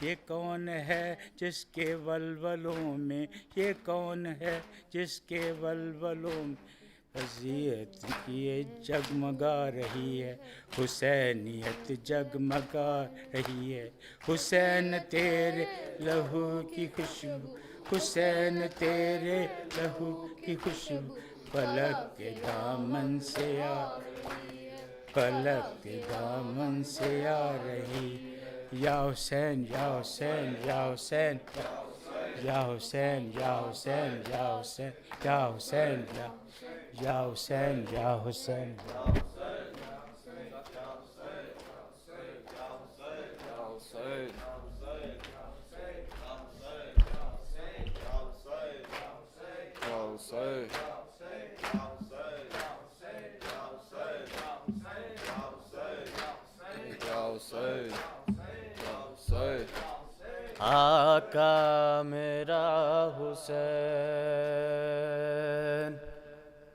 یہ کون ہے جس کے ولولوں میں یہ کون ہے جس کے ولولوں میں اذیت کی جگمگا رہی ہے حسینیت جگمگا رہی ہے حسین تیرے لہو کی خوشبو حسین تیرے لہو کی خوشبو فلک کے دامن سے آ فلک کے دامن سے آ رہی یا حسین یا حسین یا حسین یا حسین یا حسین یا حسین یا حسین یا حسین یا حسین آقا میرا حسین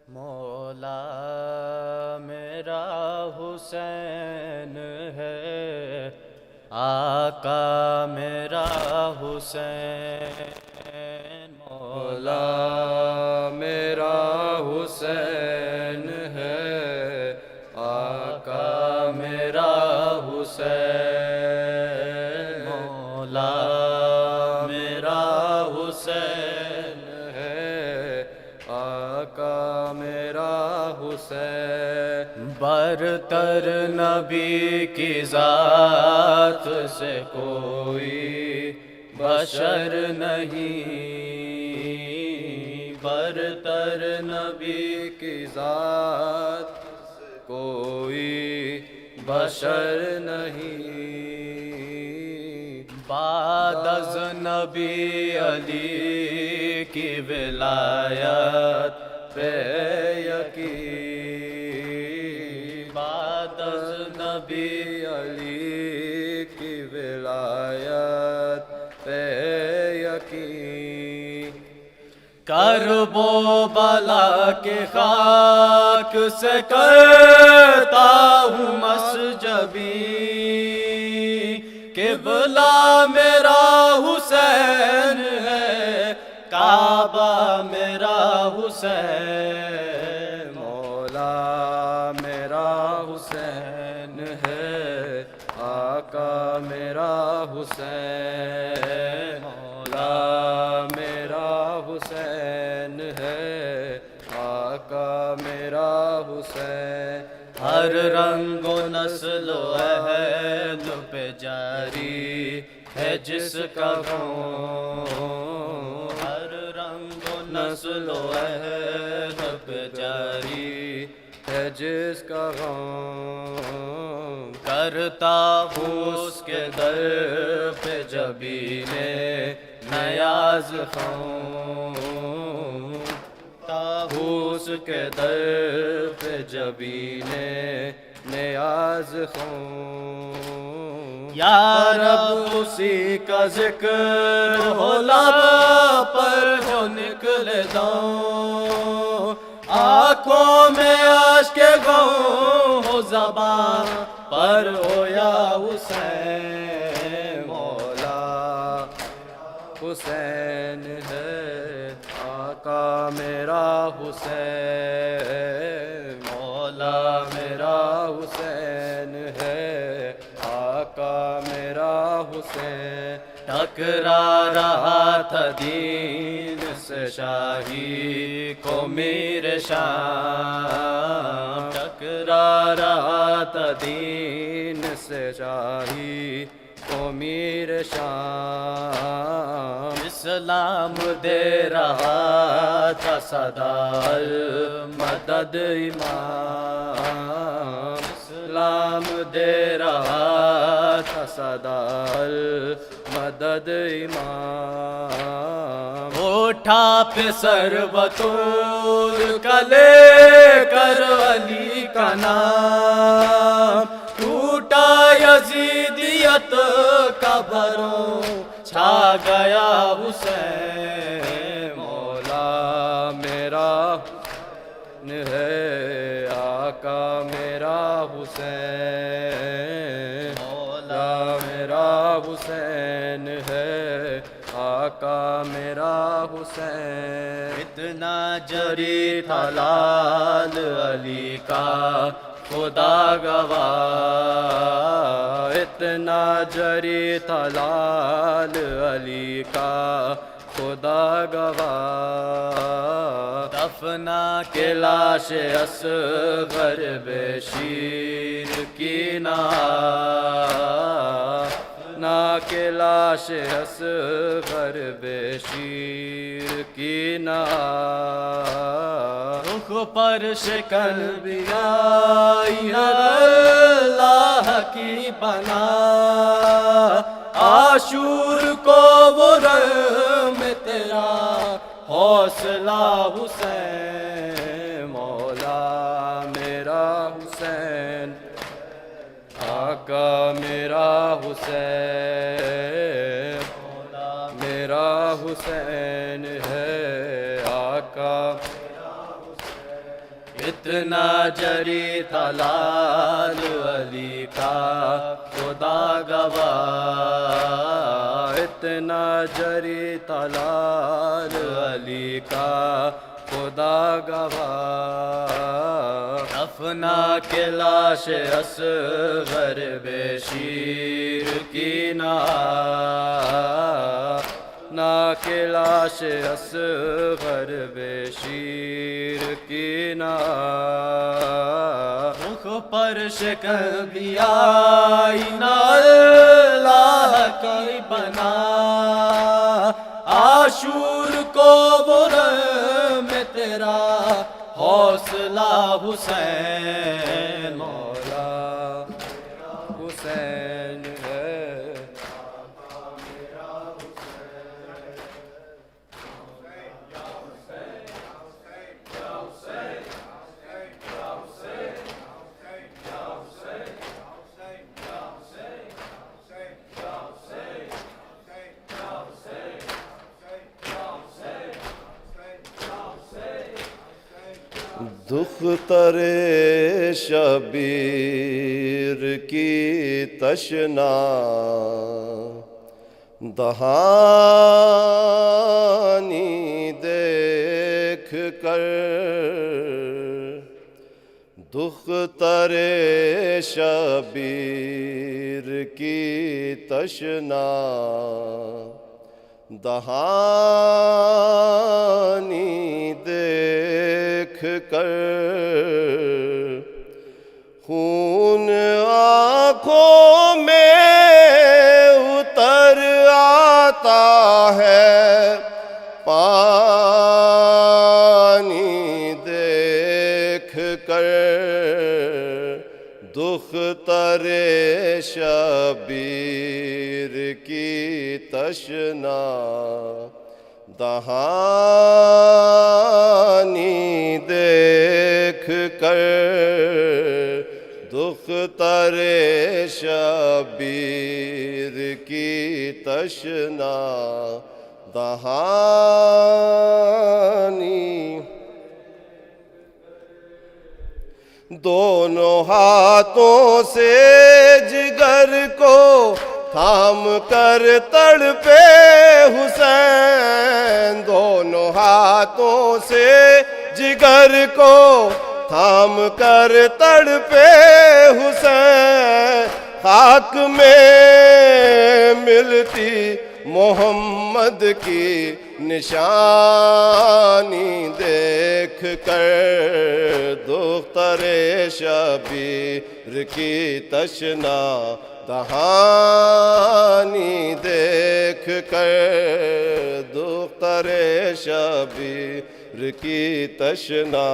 مولا میرا حسین ہے آقا میرا حسین مولا میرا حسین ہے آقا میرا حسین مولا میرا حسین ہے آقا میرا حسین برتر نبی کی ذات سے کوئی بشر نہیں برتر نبی کی ذات سے کوئی بشر نہیں بعد از نبی علی کی ولایت پہ یقین بعد از نبی علی کی ولایت پہ یقین کرب و بلا کے خاک سے کرتا ہوں مسجبی قبلہ میرا حسین ہے کعبہ میرا حسین مولا میرا حسین ہے آقا میرا حسین مولا میرا حسین ہے آقا میرا حسین ہر رنگ و نسل و عہد پہ جاری ہے جس کا غم ہر رنگ و نسل نسل و عہد پہ جاری ہے جس کا غم، کرتا ہوں اس کے در پہ جبین نیاز خوں، اس کے در پہ جبین نیاز خوں، یا رب اسی کا ذکر ہو لب پر جو نکلے دوں، آنکھوں میں اشک غم ہو زبان پر ہو یا حسین، مولا حسین ہے آقا میرا حسین، مولا میرا حسین ہے آقا میرا حسین، ٹکرا رہا تھا دین سے شاہی کو میر شام، ٹکرا رہا تھا دین سے شاہی کو میر شام، اسلام دے رہا تھا صدا مدد امام، اسلام دے رہا تھا صدا مدد امام، اٹھا پہ سر بطور کلے کر علی کا نام، ٹوٹا یزیدیت کا بروں چھا گیا حسین، مولا میرا ہے آقا میرا حسین، مولا میرا حسین ہے آقا میرا حسین، اتنا جری تھا لال علی کا خدا گواہ، اتنا جری تھا لال علی کا خدا گواہ، دفنا کے لاش اصغر بے شیر کی نا کے لاش اصغر بے شیر کی نا، رخ پر شکن بھی آئی اللہ کی بنا، عاشور کو وہ رحم تیرا حوصلہ حسین، مولا میرا حسین آقا میرا حسین، مولا میرا حسین ہے آقا، اتنا جری تھا لال علی کا خدا گواہ، اتنا جری تھا لال علی کا خدا گواہ، دفنا کے لاش اصغر بے شیر کی نا کے لاش اصغر بے شیر کی نا، رخ پر شکن بھی آئی نا اللہ کی بنا، عاشور کو وہ رحم تیرا حوصلہ حسین، مولا حسین ہے دختر شبیر کی تشنا دہانی دیکھ کر، دختر شبیر کی تشنا دہانی دیکھ کر، خون آنکھوں میں اتر آتا ہے، پانی تشنا دہانی دیکھ کر دختر شبیر کی تشنا دہانی دونوں ہاتھوں سے جگر کو تھام کر تڑپے حسین دونوں ہاتھوں سے جگر کو تھام کر تڑپے حسین خاک میں ملتی محمد کی نشانی دیکھ کر دختر شبیر کی تشنا دہانی دیکھ کر دختر شبیر کی تشنا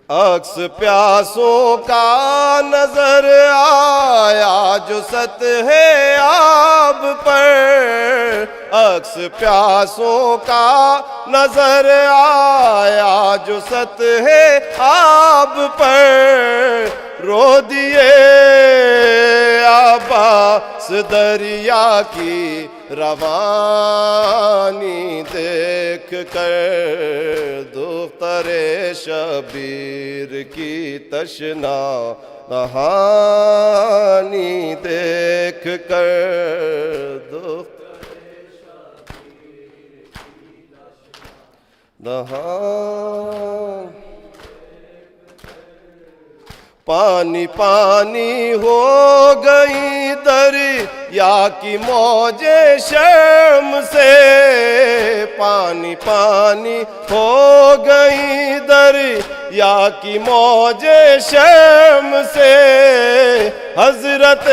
عکس پیاسوں کا نظر آیا جو سطح آب پر عکس پیاسوں کا نظر آیا جو سطح آب پر رو دیے عباس دریا کی روانی دیکھ کر دختر شبیر کی تشنا دہانی دیکھ کر دہانی پانی پانی ہو گئی دریا کی موجیں شرم سے پانی پانی ہو گئی دریا کی موجیں شرم سے حضرت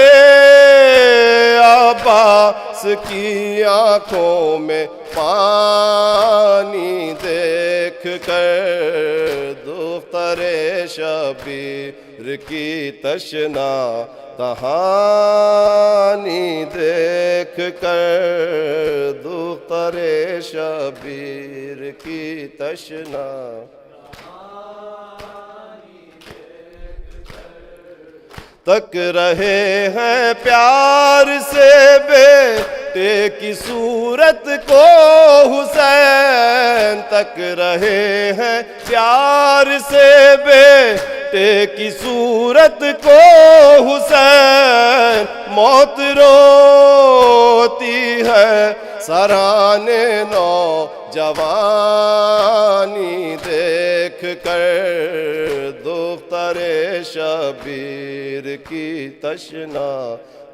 عباس کی آنکھوں میں پانی دیکھ کر دختر شبیر کی تشنا دہانی دیکھ کر دختر شبیر کی تشنا تک رہے ہیں پیار سے بیٹے کی صورت کو حسین تک رہے ہیں پیار سے بیٹے کی صورت کو حسین موت روتی ہے سرانے نوجوانی دیکھ کر دختر شبیر کی تشنا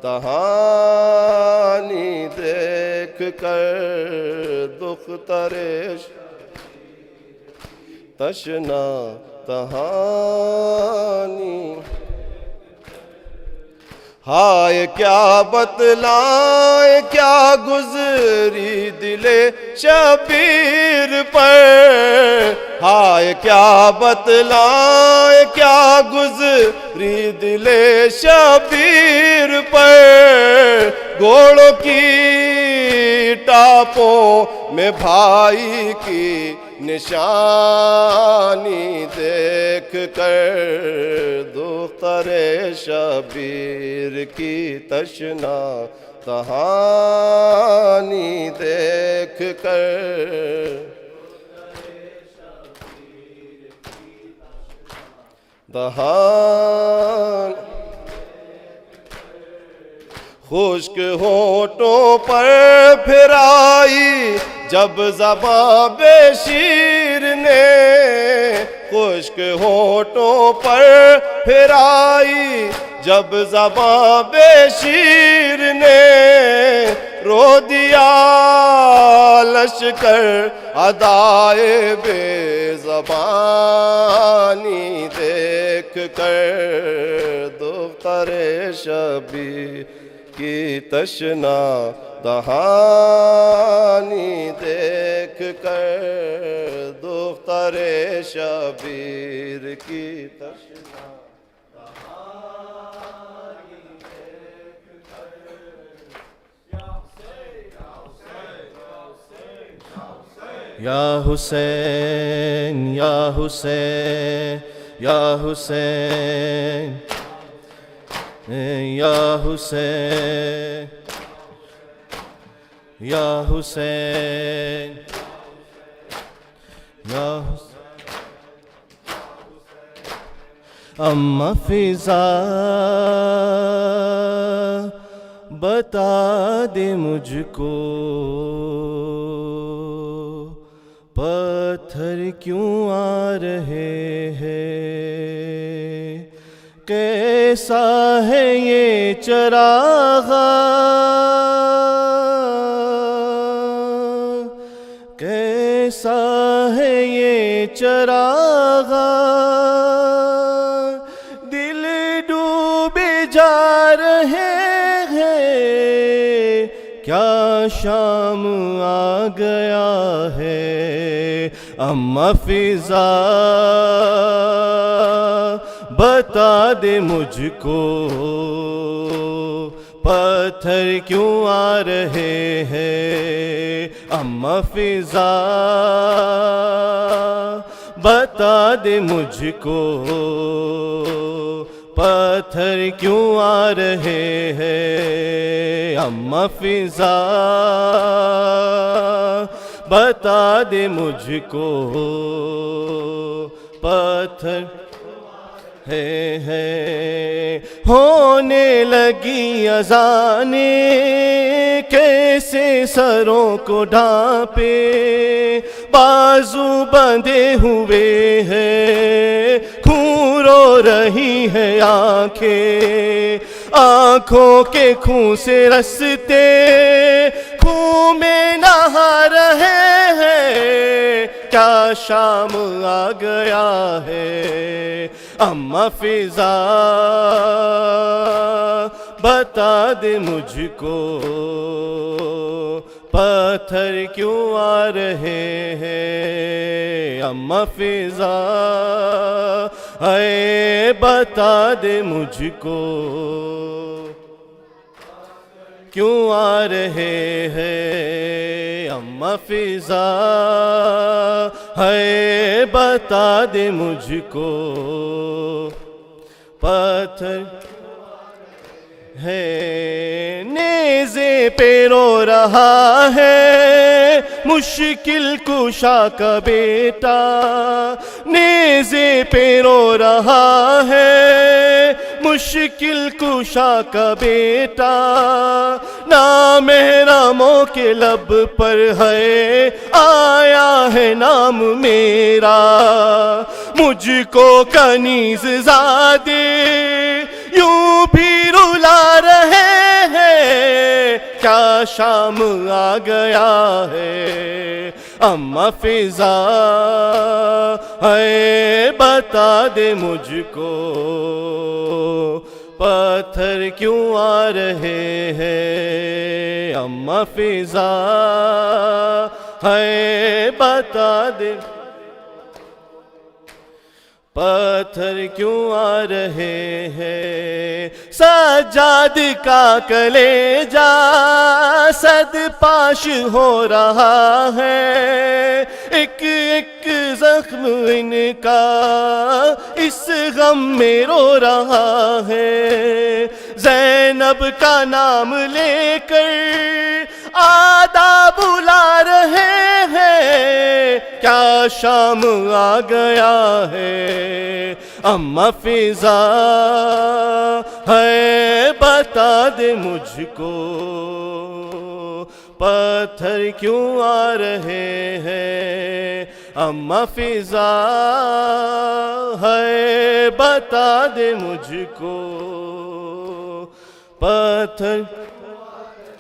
دہانی دیکھ کر دختر تشنا دہانی ہائے کیا بتلائیں کیا گزری دل شبیر پر ہائے کیا بتلائیں کیا گزری دل شبیر پر گھوڑوں کی ٹاپوں میں بھائی کی نشانی دیکھ کر دختر شبیر کی تشنا دہانی دیکھ کر دہانی خشک ہونٹوں پر پھرائی جب زباں بے شیر نے خشک ہونٹوں پر پھرائی جب زباں بے شیر نے رو دیا لشکر ادائے بے زبانی دیکھ کر دختر شبیر کی تشنا دہانی دیکھ کر دختر شبیر کی تشنا دہانی یا حسین یا حسین یا حسین یا حسین یا حسین یا حسین اماں فضا بتا دے مجھ کو پتھر کیوں آ رہے ہیں کیسا ہے یہ چراغ کیسا ہے یہ چراغ دل ڈوبے جا رہے ہیں کیا شام آ گیا ہے اماں فضا بتا دے مجھ کو پتھر کیوں آ رہے ہیں اماں فضا بتا دے مجھ کو پتھر کیوں آ رہے ہیں اماں فضا بتا دے مجھ کو پتھر ہے ہونے لگی اذانیں کیسے سروں کو ڈھانپے بازو بندھے ہوئے ہیں خون رو رہی ہے آنکھیں آنکھوں کے خون سے رستے خون میں نہا رہے ہیں کیا شام آ گیا ہے اماں فضا بتا دے مجھ کو پتھر کیوں آ رہے ہیں اماں فضا اے بتا دے مجھ کو کیوں آ رہے ہیں اماں فضا ہے بتا دے مجھ کو پتھر ہے نیزے پہ رو رہا ہے مشکل کشا کا بیٹا نیزے پہ رو رہا ہے مشکل کشا کا بیٹا نامحرموں کے لب پر ہے آیا ہے نام میرا مجھ کو کنیز زادے یوں بھی رلا رہے ہیں کیا شام آ گیا ہے اماں فضا ہے بتا دے مجھ کو پتھر کیوں آ رہے ہیں اماں فضا ہے بتا دے پتھر کیوں آ رہے ہیں سجاد کا کلیجہ صد پاش ہو رہا ہے ایک ایک زخم ان کا اس غم میں رو رہا ہے زینب کا نام لے کر آدھا بلا رہے ہیں کیا شام آ گیا ہے اماں فضا ہے بتا دے مجھ کو پتھر کیوں آ رہے ہیں اماں فضا ہے بتا دے مجھ کو پتھر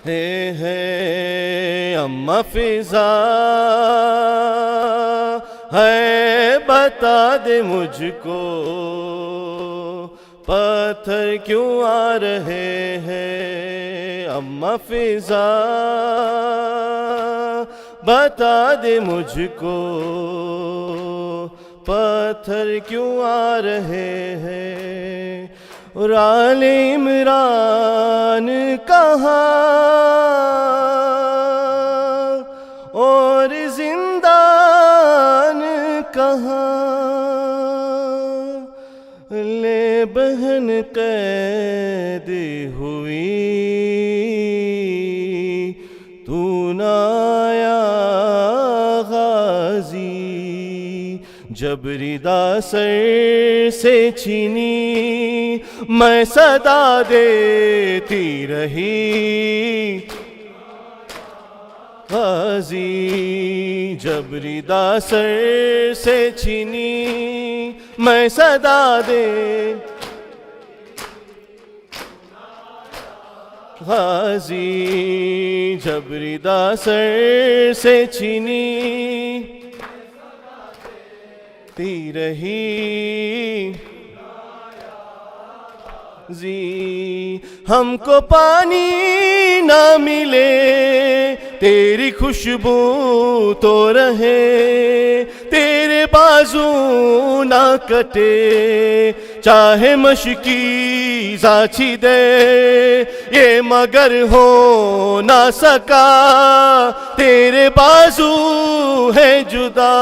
ہے اماں فضا ہے بتا دے مجھ کو پتھر کیوں آ رہے ہیں اماں فضا بتا دے مجھ کو پتھر کیوں آ رہے ہیں اور آل عمران کہاں اور زندہ یہاں لے بہن قید ہوئی تو نہ آیا غازی جب ردا سر سے چھینی میں صدا دیتی رہی غازی جب ردا سر سے چھینی میں صدا دے غازی جب ردا سر سے چھینی تی رہی زی ہم کو پانی نہ ملے تیری خوشبو تو رہے تیرے بازو نہ کٹے چاہے مشکی زاچی دے یہ مگر ہو نہ سکا تیرے بازو ہے جدا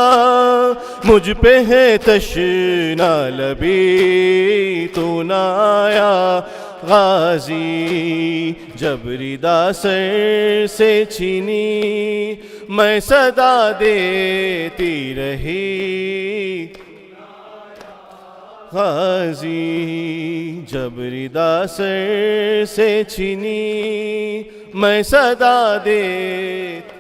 مجھ پہ ہے تشنا لبی تو نہ آیا غازی جب ردا سر سے چھینی میں صدا دیتی رہی غازی جب ردا سر سے چھینی میں صدا دیتی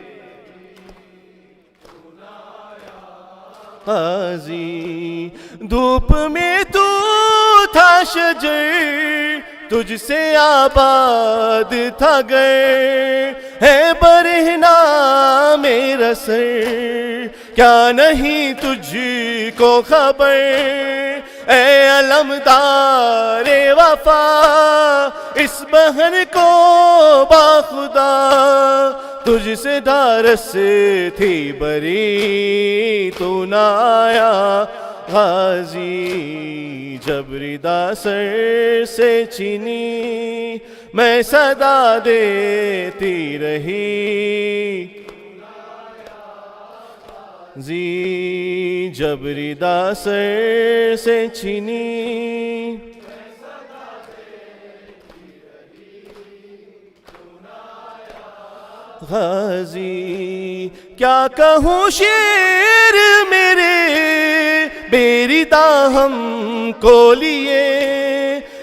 غازی دھوپ میں تو تھا شجر تجھ سے آباد تھا گر ہے برہنا میرا سر کیا نہیں تجھ کو خبر اے علمدار وفا اس بہن کو باخدا تجھ سے دھارس تھی بری تو نہ آیا غازی جب ردا سر سے چھینی میں صدا دیتی رہی زی جب ردا سر سے چھینی غازی کیا کہوں شعر میرے بیردا ہم کو لیے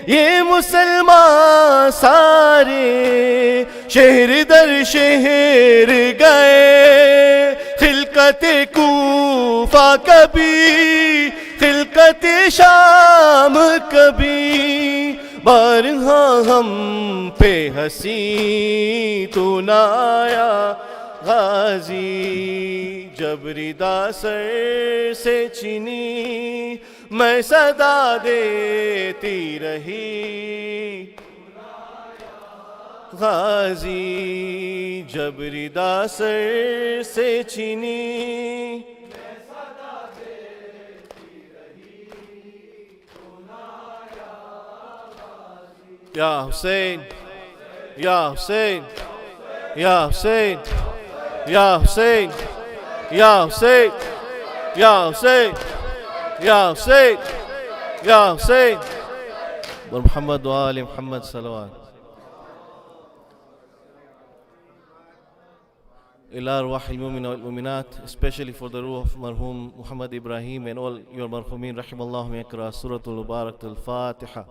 یہ مسلمان سارے شہر در شہر گئے خلقت کوفہ کبھی خلقت شام کبھی بارہا ہم پہ ہنسی تو نہ آیا غازی جب ردا سر سے چھینی میں صدا دیتی رہی غازی جب ردا سر سے چھینی یا حسین یا حسین یا حسین یا حسین یا حسین یا حسین یا حسین یا حسین محمد و آل محمد صلوات إلى أرواح المؤمنين والمؤمنات, especially for the ruh of marhum Muhammad Ibrahim and all your marhumin, rahimallahu yakra Suratul Mubarak al-Fatiha.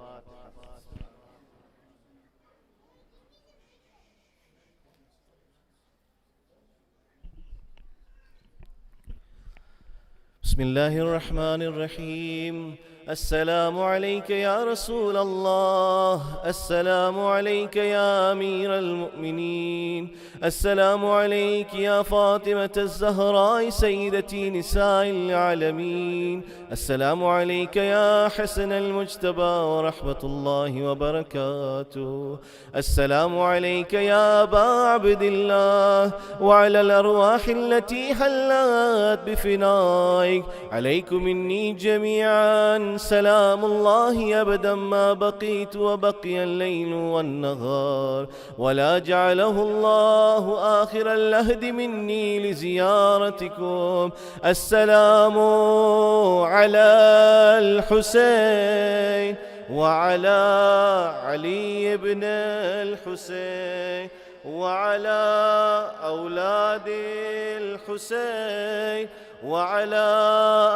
بسم الله الرحمن الرحيم. السلام عليك يا رسول الله, السلام عليك يا أمير المؤمنين, السلام عليك يا فاطمة الزهراء سيدتي نساء العالمين, السلام عليك يا حسن المجتبى ورحمة الله وبركاته, السلام عليك يا أبا عبد الله وعلى الأرواح التي حلت بفنائك عليكم مني جميعا سلام الله أبدا ما بقيت وبقي الليل والنهار، ولا جعله الله آخر اللهد مني لزيارتكم. السلام على الحسين وعلى علي بن الحسين وعلى أولاد الحسين وعلى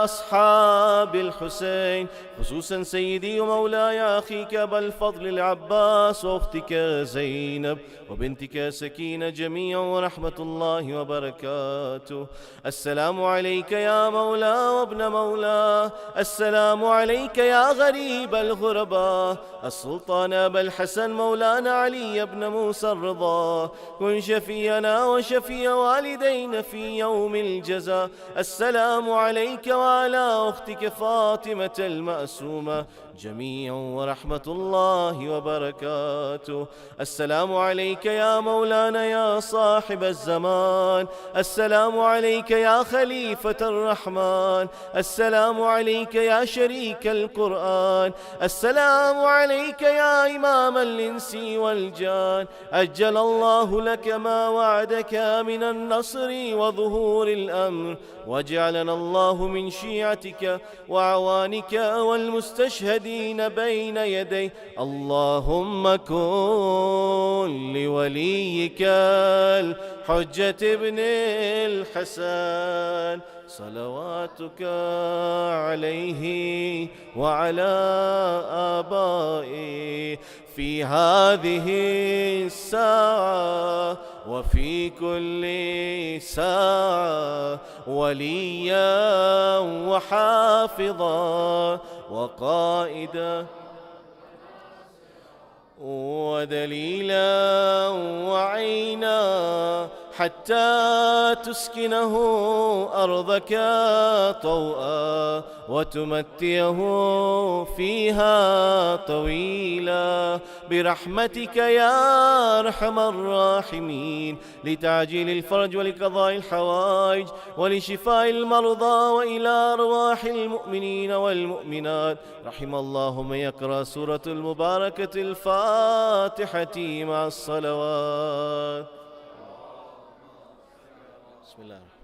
أصحاب الحسين، خصوصا سيدي ومولاي أخيك أبا الفضل العباس وأختك زينب وبنتك سكينة جميعا ورحمة الله وبركاته. السلام عليك يا مولاه وابن مولاه، السلام عليك يا غريب الغرباء، السلطان أبا الحسن مولانا علي بن موسى الرضا، كن شفينا وشفي والدينا في يوم الجزاء. السلام عليك وعلى أختك فاطمة المأسومة جميعا ورحمة الله وبركاته. السلام عليك يا مولانا يا صاحب الزمان، السلام عليك يا خليفة الرحمن، السلام عليك يا شريك القرآن، السلام عليك يا إمام الإنس والجان، أجل الله لك ما وعدك من النصر وظهور الأمر، واجعلنا الله من شيعتك وعوانك والمستشهدين بين يدي. اللهم كن لوليك الحجة ابن الحسن صلواتك عليه وعلى آبائه في هذه الساعة وفي كل ساعة وليا وحافظا وقائدا ودليلا وعينا حتى تسكنه أرضك طوءا وتمتيه فيها طويلا برحمتك يا أرحم الراحمين، لتعجيل الفرج ولقضاء الحوائج ولشفاء المرضى وإلى أرواح المؤمنين والمؤمنات. رحم الله من يقرأ سورة المباركة الفاتحة مع الصلوات. بسم الله.